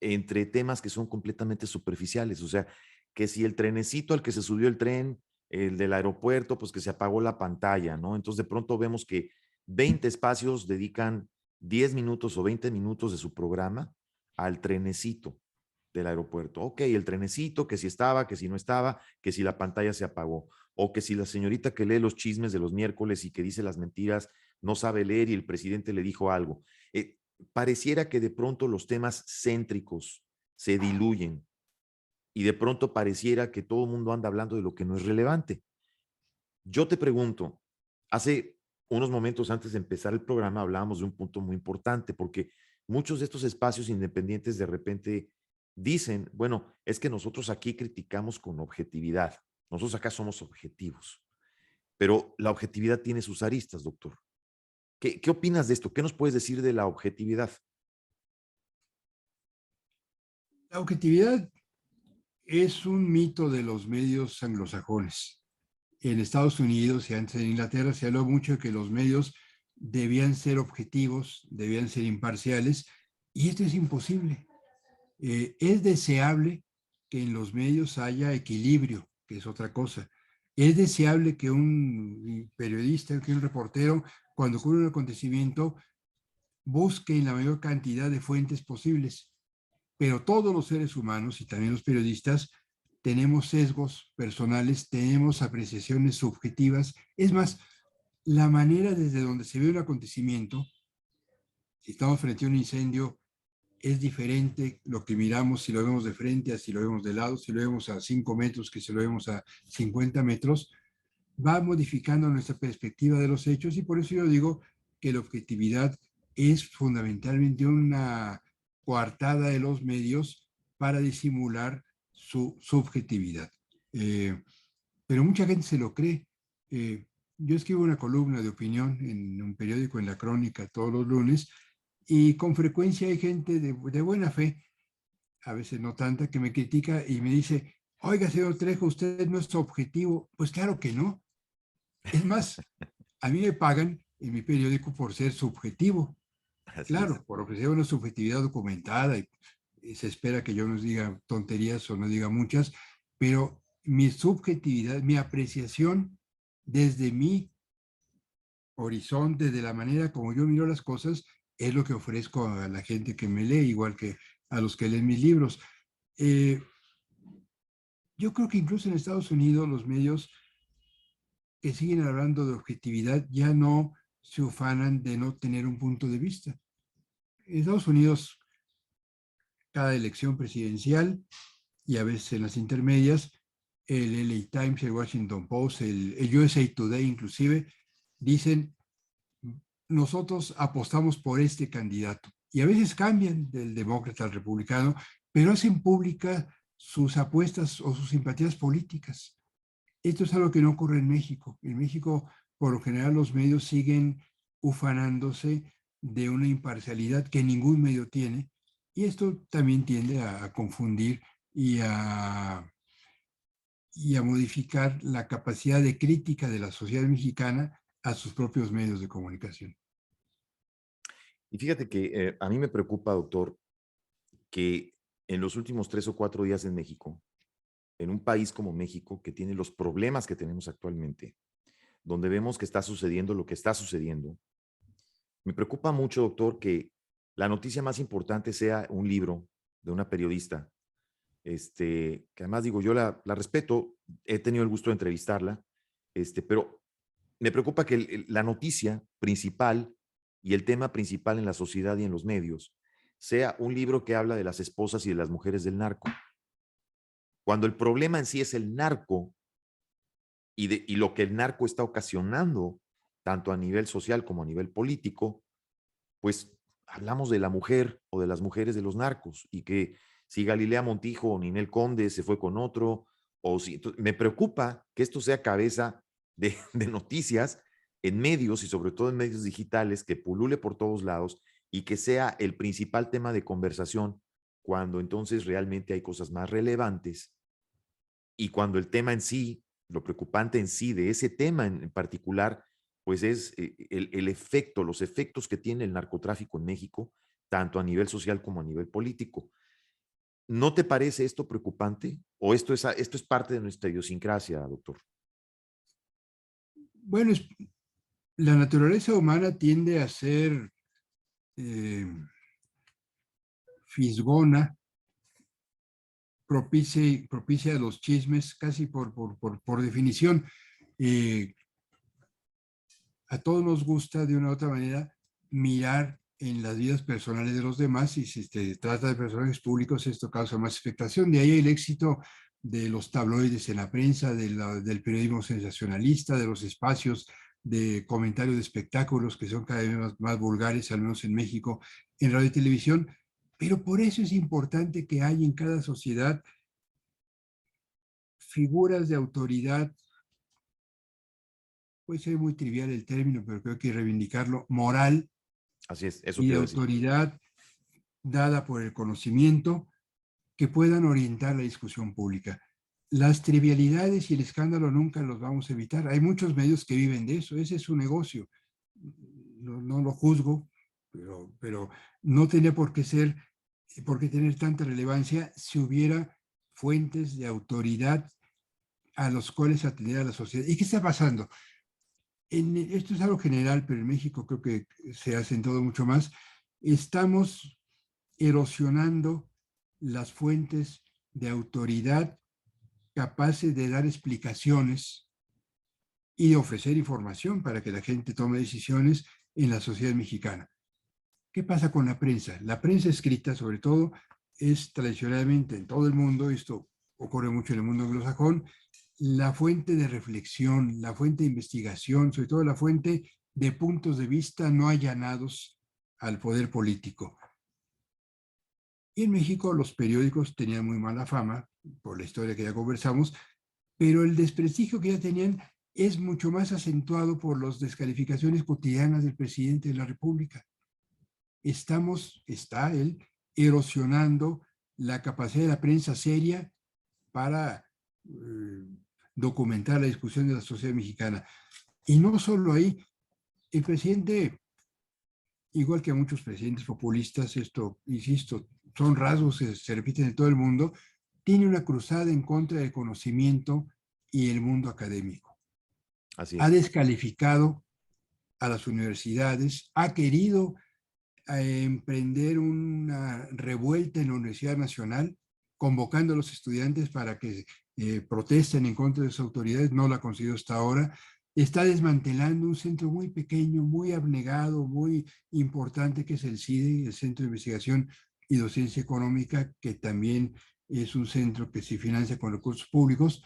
entre temas que son completamente superficiales. O sea, que si el trenecito al que se subió el tren, el del aeropuerto, pues que se apagó la pantalla, ¿no? Entonces de pronto vemos que 20 espacios dedican 10 minutos o 20 minutos de su programa al trenecito del aeropuerto. Ok, el trenecito, que si estaba, que si no estaba, que si la pantalla se apagó, o que si la señorita que lee los chismes de los miércoles y que dice las mentiras no sabe leer y el presidente le dijo algo. Pareciera que de pronto los temas céntricos se diluyen y de pronto pareciera que todo el mundo anda hablando de lo que no es relevante. Yo te pregunto, hace unos momentos antes de empezar el programa hablábamos de un punto muy importante, porque muchos de estos espacios independientes de repente dicen, bueno, es que nosotros aquí criticamos con objetividad, nosotros acá somos objetivos, pero la objetividad tiene sus aristas, doctor. ¿Qué opinas de esto? ¿Qué nos puedes decir de la objetividad? La objetividad es un mito de los medios anglosajones. En Estados Unidos y antes en Inglaterra se habló mucho de que los medios debían ser objetivos, debían ser imparciales, y esto es imposible. Es deseable que en los medios haya equilibrio, que es otra cosa. Es deseable que un periodista, que un reportero, cuando ocurre un acontecimiento, busque en la mayor cantidad de fuentes posibles. Pero todos los seres humanos y también los periodistas tenemos sesgos personales, tenemos apreciaciones subjetivas. Es más, la manera desde donde se ve un acontecimiento, si estamos frente a un incendio, es diferente lo que miramos si lo vemos de frente, a si lo vemos de lado, si lo vemos a 5 metros, que si lo vemos a 50 metros, va modificando nuestra perspectiva de los hechos y por eso yo digo que la objetividad es fundamentalmente una coartada de los medios para disimular su subjetividad. Eh, pero mucha gente se lo cree. Yo escribo una columna de opinión en un periódico, en La Crónica, todos los lunes, y con frecuencia hay gente de buena fe, a veces no tanta, que me critica y me dice, oiga, señor Trejo, usted no es objetivo. Pues claro que no. Es más, a mí me pagan en mi periódico por ser subjetivo. Así es. Claro, por ofrecer una subjetividad documentada y se espera que yo no diga tonterías o no diga muchas, pero mi subjetividad, mi apreciación desde mi horizonte, de la manera como yo miro las cosas, es lo que ofrezco a la gente que me lee, igual que a los que leen mis libros. Eh, yo creo que incluso en Estados Unidos los medios que siguen hablando de objetividad ya no se ufanan de no tener un punto de vista. En Estados Unidos, cada elección presidencial y a veces en las intermedias, el LA Times, el Washington Post, el USA Today inclusive, dicen, nosotros apostamos por este candidato. Y a veces cambian del demócrata al republicano, pero hacen pública sus apuestas o sus simpatías políticas. Esto es algo que no ocurre en México. En México, por lo general, los medios siguen ufanándose de una imparcialidad que ningún medio tiene, y esto también tiende a confundir y a modificar la capacidad de crítica de la sociedad mexicana a sus propios medios de comunicación. Y fíjate que a mí me preocupa, doctor, que en los últimos 3 o 4 días en México, en un país como México, que tiene los problemas que tenemos actualmente, donde vemos que está sucediendo lo que está sucediendo, me preocupa mucho, doctor, que la noticia más importante sea un libro de una periodista, que además digo, yo la respeto, he tenido el gusto de entrevistarla, pero me preocupa que la noticia principal y el tema principal en la sociedad y en los medios sea un libro que habla de las esposas y de las mujeres del narco. Cuando el problema en sí es el narco y lo que el narco está ocasionando, tanto a nivel social como a nivel político, pues hablamos de la mujer o de las mujeres de los narcos y que si Galilea Montijo o Ninel Conde se fue con otro, o si, me preocupa que esto sea cabeza de noticias en medios y sobre todo en medios digitales que pulule por todos lados y que sea el principal tema de conversación cuando entonces realmente hay cosas más relevantes y cuando el tema en sí, lo preocupante en sí de ese tema en particular, pues es el efecto, los efectos que tiene el narcotráfico en México, tanto a nivel social como a nivel político. ¿No te parece esto preocupante? ¿O esto es parte de nuestra idiosincrasia, doctor? Bueno, la naturaleza humana tiende a ser eh, fisgona, propicia a los chismes casi por definición. Eh, a todos nos gusta de una u otra manera mirar en las vidas personales de los demás y si se trata de personajes públicos esto causa más expectación. De ahí el éxito de los tabloides en la prensa, del periodismo sensacionalista, de los espacios de comentarios de espectáculos que son cada vez más vulgares, al menos en México, en radio y televisión. Pero por eso es importante que haya en cada sociedad figuras de autoridad, puede ser muy trivial el término, pero creo que hay que reivindicarlo, moral Así es, eso y te de iba a decir. autoridad dada por el conocimiento que puedan orientar la discusión pública. Las trivialidades y el escándalo nunca los vamos a evitar. Hay muchos medios que viven de eso, ese es su negocio. No lo juzgo, pero no tenía por qué tener tanta relevancia si hubiera fuentes de autoridad a los cuales atender a la sociedad. ¿Y qué está pasando? Esto es algo general, pero en México creo que se ha acentuado mucho más. Estamos erosionando las fuentes de autoridad capaces de dar explicaciones y de ofrecer información para que la gente tome decisiones en la sociedad mexicana. ¿Qué pasa con la prensa? La prensa escrita, sobre todo, es tradicionalmente en todo el mundo, esto ocurre mucho en el mundo anglosajón, la fuente de reflexión, la fuente de investigación, sobre todo la fuente de puntos de vista no allanados al poder político. Y en México los periódicos tenían muy mala fama, por la historia que ya conversamos, pero el desprestigio que ya tenían es mucho más acentuado por las descalificaciones cotidianas del presidente de la República. Está él erosionando la capacidad de la prensa seria para documentar la discusión de la sociedad mexicana. Y no solo ahí, el presidente, igual que a muchos presidentes populistas, esto, insisto, son rasgos que se repiten en todo el mundo, tiene una cruzada en contra del conocimiento y el mundo académico. Así Ha es. descalificado a las universidades, ha querido emprender una revuelta en la Universidad Nacional, convocando a los estudiantes para que protesten en contra de sus autoridades, no lo ha conseguido hasta ahora. Está desmantelando un centro muy pequeño, muy abnegado, muy importante, que es el CIDE, el Centro de Investigación y Docencia Económica, que también es un centro que se financia con recursos públicos.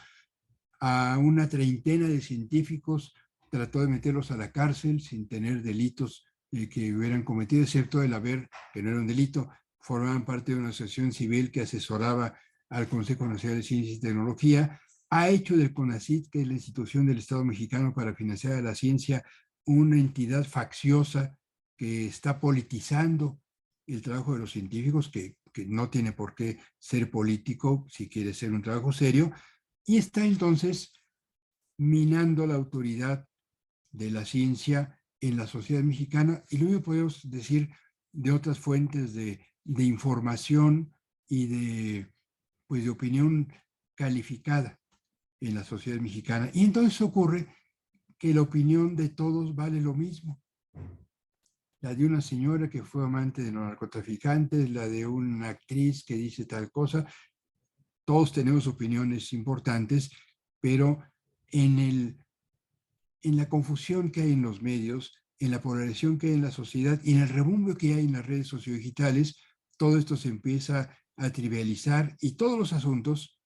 A una treintena de científicos trató de meterlos a la cárcel sin tener delitos que hubieran cometido, excepto el haber, que no era un delito, formaban parte de una asociación civil que asesoraba al Consejo Nacional de Ciencia y Tecnología. Ha hecho del CONACYT, que es la institución del Estado mexicano para financiar a la ciencia, una entidad facciosa que está politizando el trabajo de los científicos, que no tiene por qué ser político si quiere ser un trabajo serio, y está entonces minando la autoridad de la ciencia en la sociedad mexicana. Y lo mismo podemos decir de otras fuentes de información y pues, de opinión calificada en la sociedad mexicana. Y entonces ocurre que la opinión de todos vale lo mismo. La de una señora que fue amante de los narcotraficantes, la de una actriz que dice tal cosa. Todos tenemos opiniones importantes, pero en la confusión que hay en los medios, en la polarización que hay en la sociedad y en el rebumbio que hay en las redes sociodigitales, todo esto se empieza a trivializar y todos los asuntos,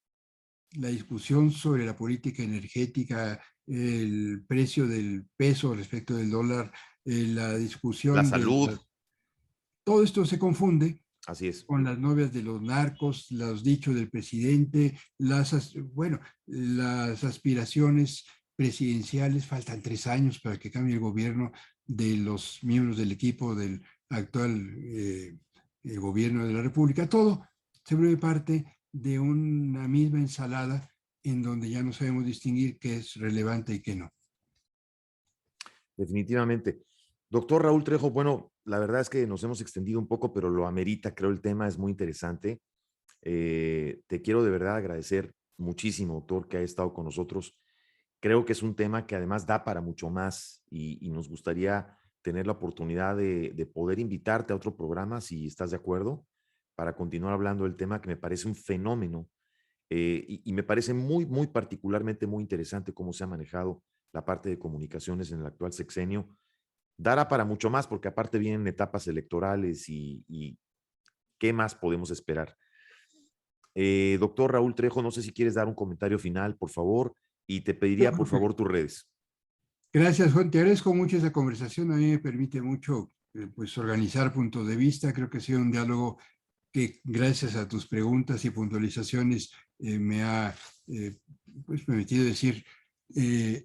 la discusión sobre la política energética, el precio del peso respecto del dólar, la La discusión salud, todo esto se confunde así es. con las novias de los narcos, los dichos del presidente, bueno, las aspiraciones presidenciales. Faltan 3 años para que cambie el gobierno de los miembros del equipo del actual gobierno de la República. Todo se vuelve parte de una misma ensalada en donde ya no sabemos distinguir qué es relevante y qué no. Definitivamente. Doctor Raúl Trejo, bueno, la verdad es que nos hemos extendido un poco, pero lo amerita, creo el tema es muy interesante. Te quiero de verdad agradecer muchísimo, doctor, que ha estado con nosotros. Creo que es un tema que además da para mucho más y nos gustaría tener la oportunidad de poder invitarte a otro programa, si estás de acuerdo, para continuar hablando del tema que me parece un fenómeno y me parece muy, muy particularmente muy interesante cómo se ha manejado la parte de comunicaciones en el actual sexenio. Dará para mucho más porque aparte vienen etapas electorales y ¿qué más podemos esperar? Doctor Raúl Trejo, no sé si quieres dar un comentario final, por favor, y te Yo pediría, por creo que favor, tus redes. gracias, Juan. Te agradezco mucho esa conversación. A mí me permite mucho pues, organizar puntos de vista. Creo que ha sido un diálogo que gracias a tus preguntas y puntualizaciones me ha pues, permitido decir,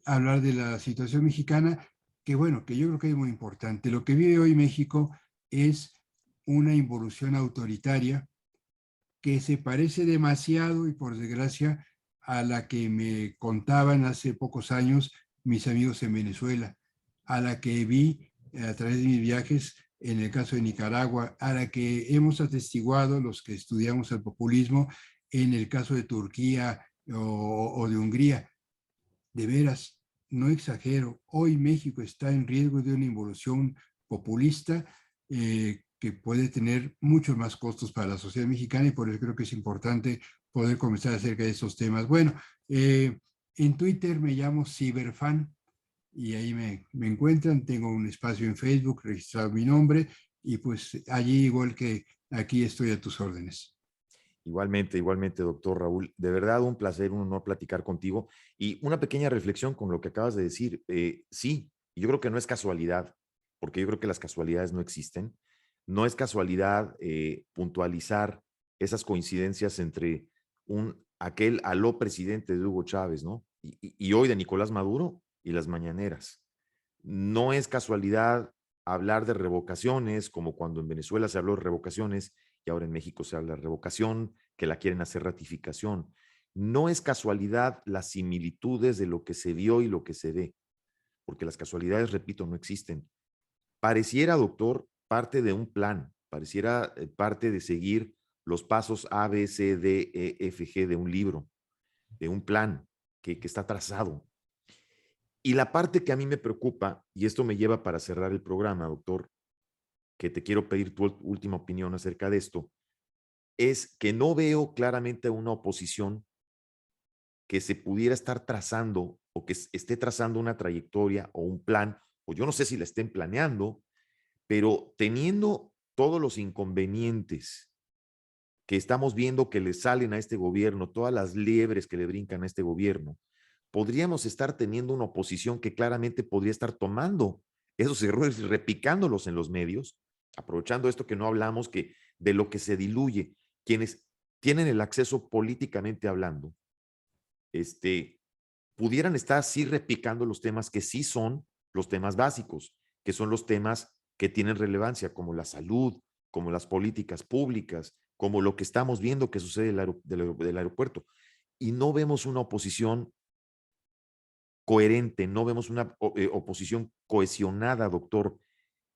hablar de la situación mexicana, que bueno, que yo creo que es muy importante. Lo que vive hoy México es una involución autoritaria que se parece demasiado y por desgracia a la que me contaban hace pocos años mis amigos en Venezuela, a la que vi a través de mis viajes en el caso de Nicaragua, a la que hemos atestiguado los que estudiamos el populismo en el caso de Turquía o de Hungría. De veras, no exagero, hoy México está en riesgo de una involución populista que puede tener muchos más costos para la sociedad mexicana y por eso creo que es importante poder conversar acerca de esos temas. Bueno, en Twitter me llamo Ciberfan y ahí me encuentran, tengo un espacio en Facebook registrado mi nombre y pues allí igual que aquí estoy a tus órdenes. Igualmente, igualmente, doctor Raúl. De verdad, un placer, un honor platicar contigo. Y una pequeña reflexión con lo que acabas de decir. Sí, yo creo que no es casualidad, porque yo creo que las casualidades no existen. No es casualidad puntualizar esas coincidencias entre aquel aló presidente de Hugo Chávez, ¿no? Y hoy de Nicolás Maduro y las mañaneras. No es casualidad hablar de revocaciones, como cuando en Venezuela se habló de revocaciones y ahora en México se habla de revocación, que la quieren hacer ratificación. No es casualidad las similitudes de lo que se vio y lo que se ve, porque las casualidades, repito, no existen. Pareciera, doctor, parte de un plan, pareciera parte de seguir los pasos A, B, C, D, E, F, G de un libro, de un plan que está trazado. Y la parte que a mí me preocupa, y esto me lleva para cerrar el programa, doctor, que te quiero pedir tu última opinión acerca de esto, es que no veo claramente una oposición que se pudiera estar trazando o que esté trazando una trayectoria o un plan, o yo no sé si la estén planeando, pero teniendo todos los inconvenientes que estamos viendo que le salen a este gobierno, todas las liebres que le brincan a este gobierno, podríamos estar teniendo una oposición que claramente podría estar tomando esos errores y repicándolos en los medios, aprovechando esto que no hablamos, que de lo que se diluye, quienes tienen el acceso políticamente hablando, pudieran estar así repicando los temas que sí son los temas básicos, que son los temas que tienen relevancia, como la salud, como las políticas públicas, como lo que estamos viendo que sucede del aeropuerto. Y no vemos una oposición coherente, no vemos una oposición cohesionada, doctor,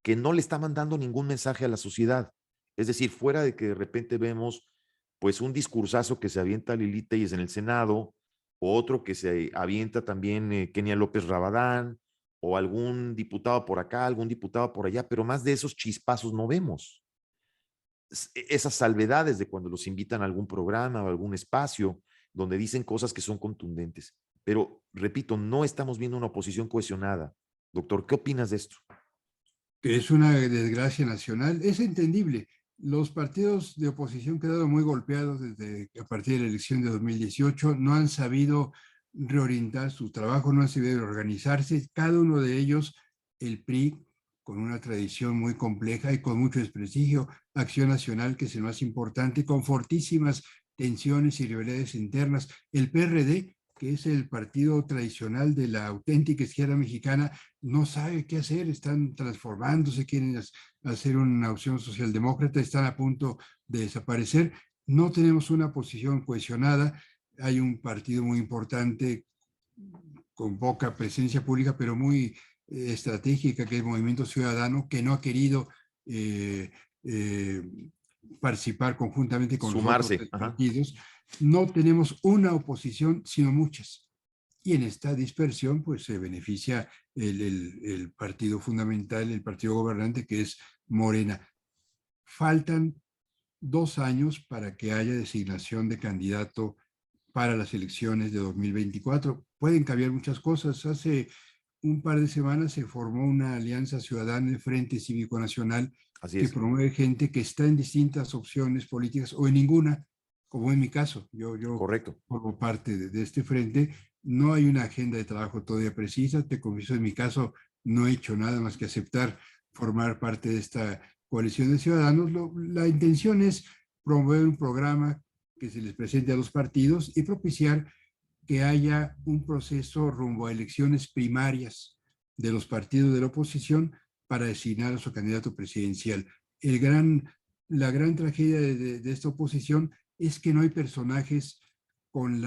que no le está mandando ningún mensaje a la sociedad. Es decir, fuera de que de repente vemos pues un discursazo que se avienta Lili Telles en el Senado, o otro que se avienta también Kenia López Rabadán, o algún diputado por acá, algún diputado por allá, pero más de esos chispazos no vemos. Esas salvedades de cuando los invitan a algún programa o algún espacio donde dicen cosas que son contundentes. Pero, repito, no estamos viendo una oposición cohesionada. Doctor, ¿qué opinas de esto? Que es una desgracia nacional, es entendible. Los partidos de oposición quedaron muy golpeados desde a partir de la elección de 2018, no han sabido reorientar su trabajo, no han sabido organizarse. Cada uno de ellos, el PRI, con una tradición muy compleja y con mucho desprestigio, Acción Nacional, que es el más importante, con fortísimas tensiones y rivalidades internas. El PRD que es el partido tradicional de la auténtica izquierda mexicana, no sabe qué hacer, están transformándose, quieren hacer una opción socialdemócrata, están a punto de desaparecer. No tenemos una posición cohesionada, hay un partido muy importante con poca presencia pública, pero muy estratégica, que es Movimiento Ciudadano, que no ha querido eh, eh, participar conjuntamente con los otros Sumarse. Ajá. partidos. No tenemos una oposición, sino muchas. Y en esta dispersión, pues se beneficia el partido fundamental, el partido gobernante, que es Morena. Faltan 2 años para que haya designación de candidato para las elecciones de 2024. Pueden cambiar muchas cosas. Hace un par de semanas se formó una alianza ciudadana, el Frente Cívico Nacional, Así que es. promueve gente que está en distintas opciones políticas o en ninguna, como en mi caso. Yo Correcto. formo parte de este frente. No hay una agenda de trabajo todavía precisa. Te confieso, en mi caso, no he hecho nada más que aceptar formar parte de esta coalición de ciudadanos. La intención es promover un programa que se les presente a los partidos y propiciar que haya un proceso rumbo a elecciones primarias de los partidos de la oposición para designar a su candidato presidencial. La gran tragedia de esta oposición es que no hay personajes con,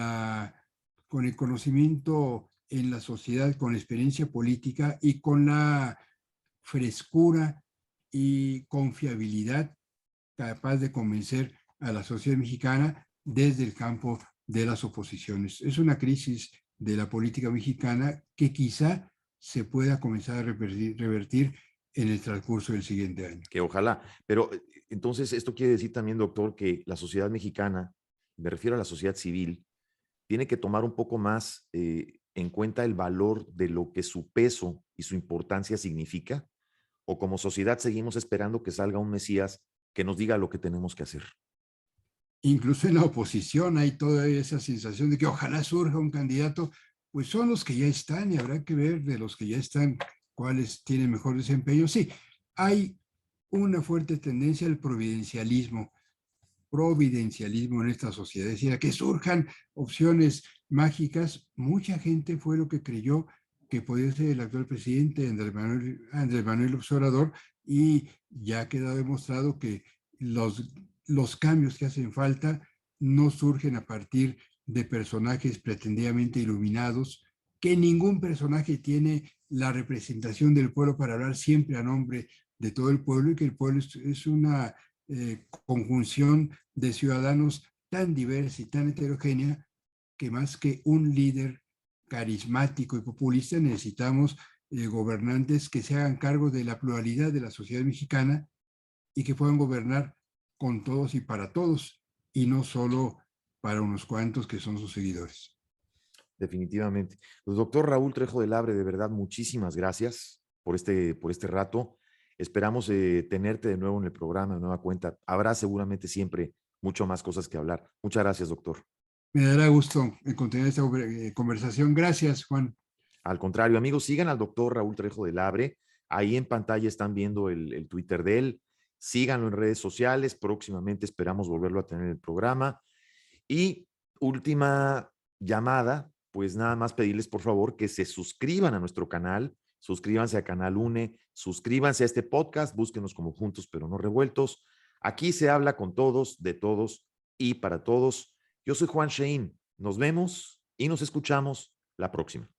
con el conocimiento en la sociedad, con la experiencia política y con la frescura y confiabilidad capaz de convencer a la sociedad mexicana desde el campo de las oposiciones. Es una crisis de la política mexicana que quizá se pueda comenzar a revertir en el transcurso del siguiente año. Que ojalá. Pero entonces esto quiere decir también, doctor, que la sociedad mexicana, me refiero a la sociedad civil, tiene que tomar un poco más en cuenta el valor de lo que su peso y su importancia significa, o como sociedad seguimos esperando que salga un Mesías que nos diga lo que tenemos que hacer. Incluso en la oposición hay toda esa sensación de que ojalá surja un candidato, pues son los que ya están y habrá que ver de los que ya están cuáles tienen mejor desempeño. Sí, hay una fuerte tendencia al providencialismo en esta sociedad, es decir, a que surjan opciones mágicas. Mucha gente fue lo que creyó que podía ser el actual presidente Andrés Manuel López Obrador, y ya ha quedado demostrado que los cambios que hacen falta no surgen a partir de personajes pretendidamente iluminados, que ningún personaje tiene la representación del pueblo para hablar siempre a nombre de todo el pueblo, y que el pueblo es una conjunción de ciudadanos tan diversa y tan heterogénea que más que un líder carismático y populista necesitamos gobernantes que se hagan cargo de la pluralidad de la sociedad mexicana y que puedan gobernar con todos y para todos, y no solo para unos cuantos que son sus seguidores. Definitivamente. Pues, doctor Raúl Trejo de Labre, de verdad, muchísimas gracias por este rato. Esperamos tenerte de nuevo en el programa, de nueva cuenta. Habrá seguramente siempre mucho más cosas que hablar. Muchas gracias, doctor. Me dará gusto continuar esta conversación. Gracias, Juan. Al contrario, amigos, sigan al doctor Raúl Trejo de Labre. Ahí en pantalla están viendo el Twitter de él. Síganlo en redes sociales. Próximamente esperamos volverlo a tener en el programa. Y última llamada, pues nada más pedirles por favor que se suscriban a nuestro canal, suscríbanse a Canal UNE, suscríbanse a este podcast, búsquenos como Juntos pero no Revueltos. Aquí se habla con todos, de todos y para todos. Yo soy Juan Shein. Nos vemos y nos escuchamos la próxima.